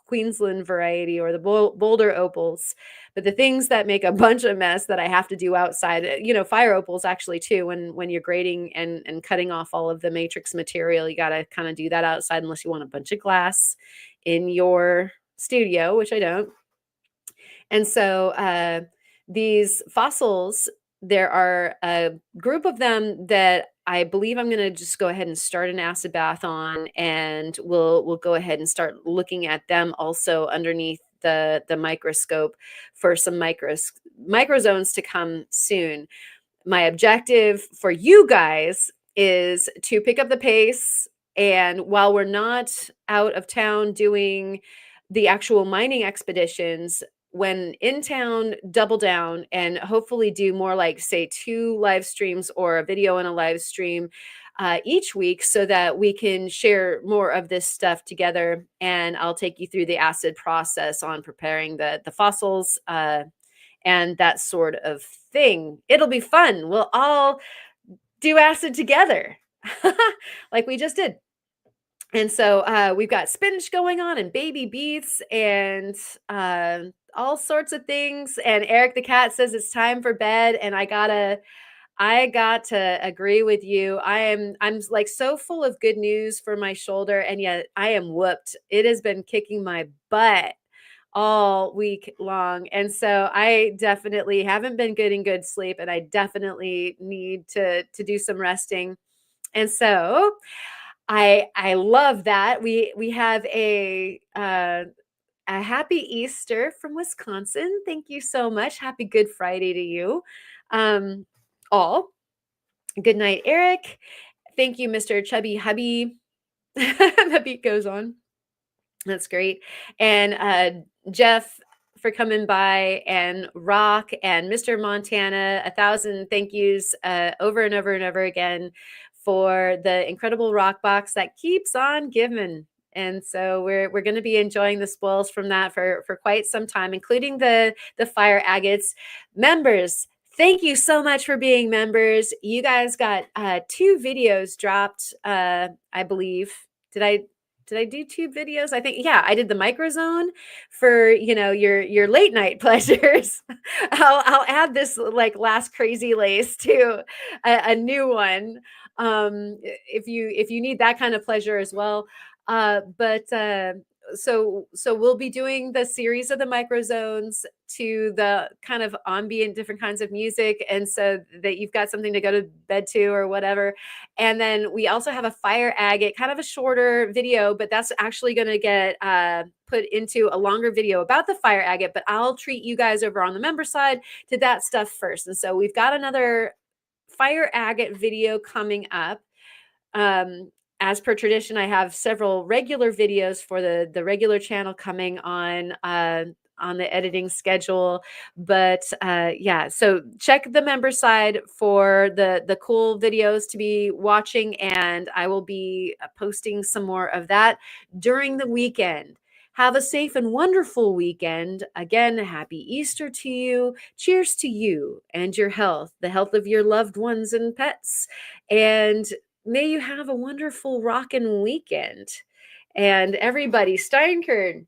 Queensland variety or the Boulder opals. But the things that make a bunch of mess that I have to do outside, fire opals actually too. When you're grading and cutting off all of the matrix material, you got to kind of do that outside unless you want a bunch of glass in your studio, which I don't. And so these fossils, there are a group of them that I believe I'm going to just go ahead and start an acid bath on, and we'll go ahead and start looking at them also underneath the microscope for some microzones to come soon. My objective for you guys is to pick up the pace. And while we're not out of town doing the actual mining expeditions, when in town, double down and hopefully do more, like, say, 2 live streams or a video and a live stream each week, so that we can share more of this stuff together. And I'll take you through the acid process on preparing the fossils, and that sort of thing. It'll be fun. We'll all do acid together, like we just did. And so we've got spinach going on and baby beets and all sorts of things. And Eric the cat says it's time for bed, and I got to agree with you. I'm like so full of good news for my shoulder, and yet I am whooped. It has been kicking my butt all week long. And so I definitely haven't been getting good sleep, and I definitely need to do some resting. And so I love that. We have a happy Easter from Wisconsin. Thank you so much. Happy Good Friday to you. All. Good night, Eric. Thank you, Mr. Chubby Hubby. The beat goes on. That's great. And Jeff for coming by, and Rock and Mr. Montana, 1,000 thank yous over and over and over again for the incredible rock box that keeps on giving. And so we're going to be enjoying the spoils from that for quite some time, including the Fire Agates members. Thank you so much for being members. You guys got 2 videos dropped, I believe. Did I do 2 videos? I think, yeah, I did the MicrOzone for, your late night pleasures. I'll add this like last Crazy Lace to a new one, if you need that kind of pleasure as well. So we'll be doing the series of the microzones to the kind of ambient different kinds of music, and so that you've got something to go to bed to or whatever. And then we also have a fire agate, kind of a shorter video, but that's actually going to get put into a longer video about the fire agate. But I'll treat you guys over on the member side to that stuff first. And so we've got another fire agate video coming up. As per tradition, I have several regular videos for the regular channel coming on on the editing schedule. But yeah, so check the member side for the cool videos to be watching, and I will be posting some more of that during the weekend. Have a safe and wonderful weekend. Again, happy Easter to you. Cheers to you and your health, the health of your loved ones and pets. And may you have a wonderful rockin' weekend. And everybody, Steinkern,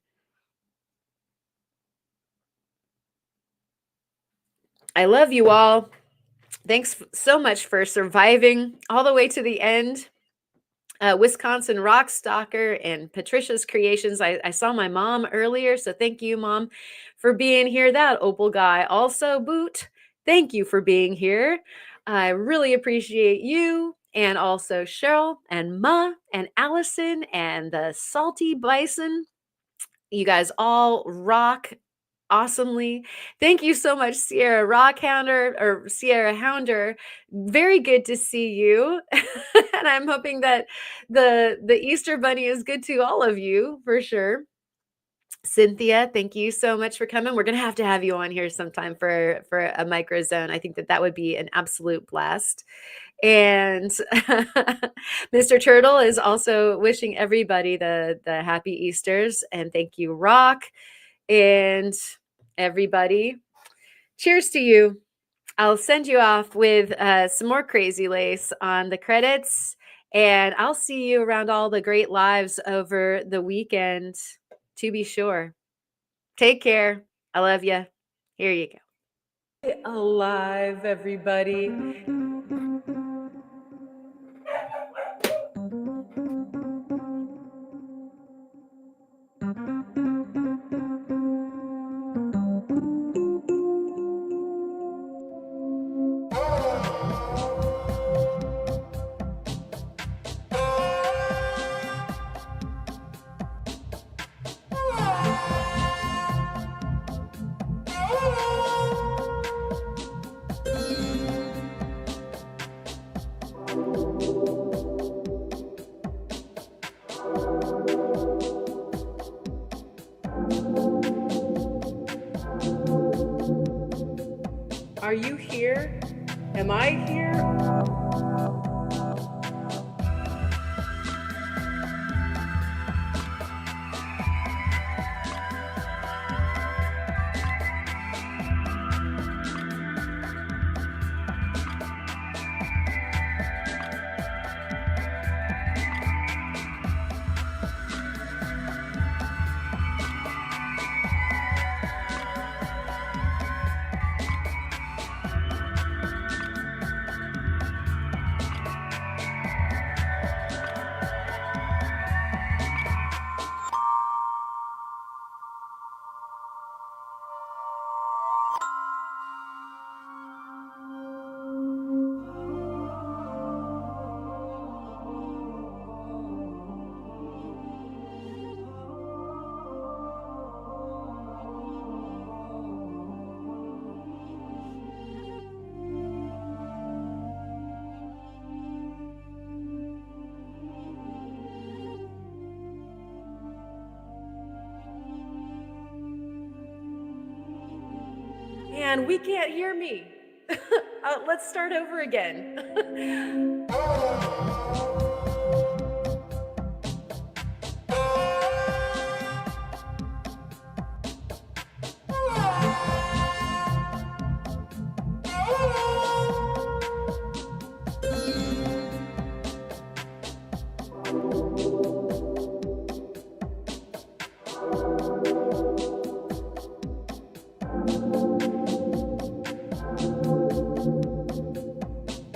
I love you all. Thanks so much for surviving all the way to the end. Wisconsin Rock Stalker and Patricia's Creations. I saw my mom earlier, so thank you, Mom, for being here. That Opal guy also, Boot, thank you for being here. I really appreciate you, and also Cheryl and Ma and Allison and the Salty Bison. You guys all rock awesomely. Thank you so much, Sierra Rockhounder or Sierra Hounder. Very good to see you. And I'm hoping that the Easter Bunny is good to all of you for sure. Cynthia, thank you so much for coming. We're gonna to have you on here sometime for a microzone. I think that would be an absolute blast. And Mr. Turtle is also wishing everybody the happy Easters, and thank you, Rock, and everybody. Cheers to you. I'll send you off with some more Crazy Lace on the credits, and I'll see you around all the great lives over the weekend, to be sure. Take care. I love you. Here you go. Alive, everybody. Are you here? Am I here? And we can't hear me. Let's start over again.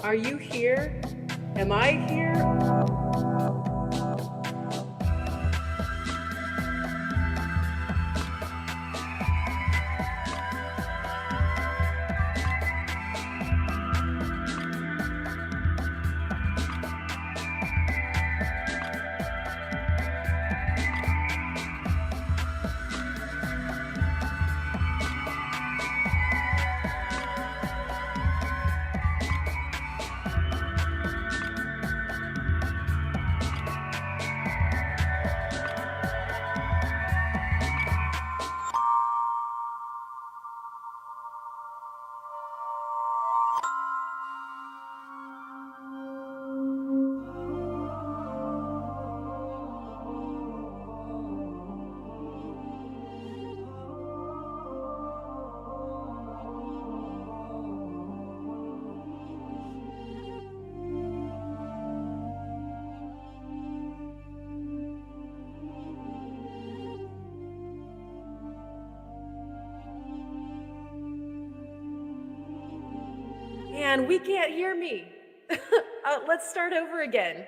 Are you here? Am I here? man, we can't hear me. Let's start over again.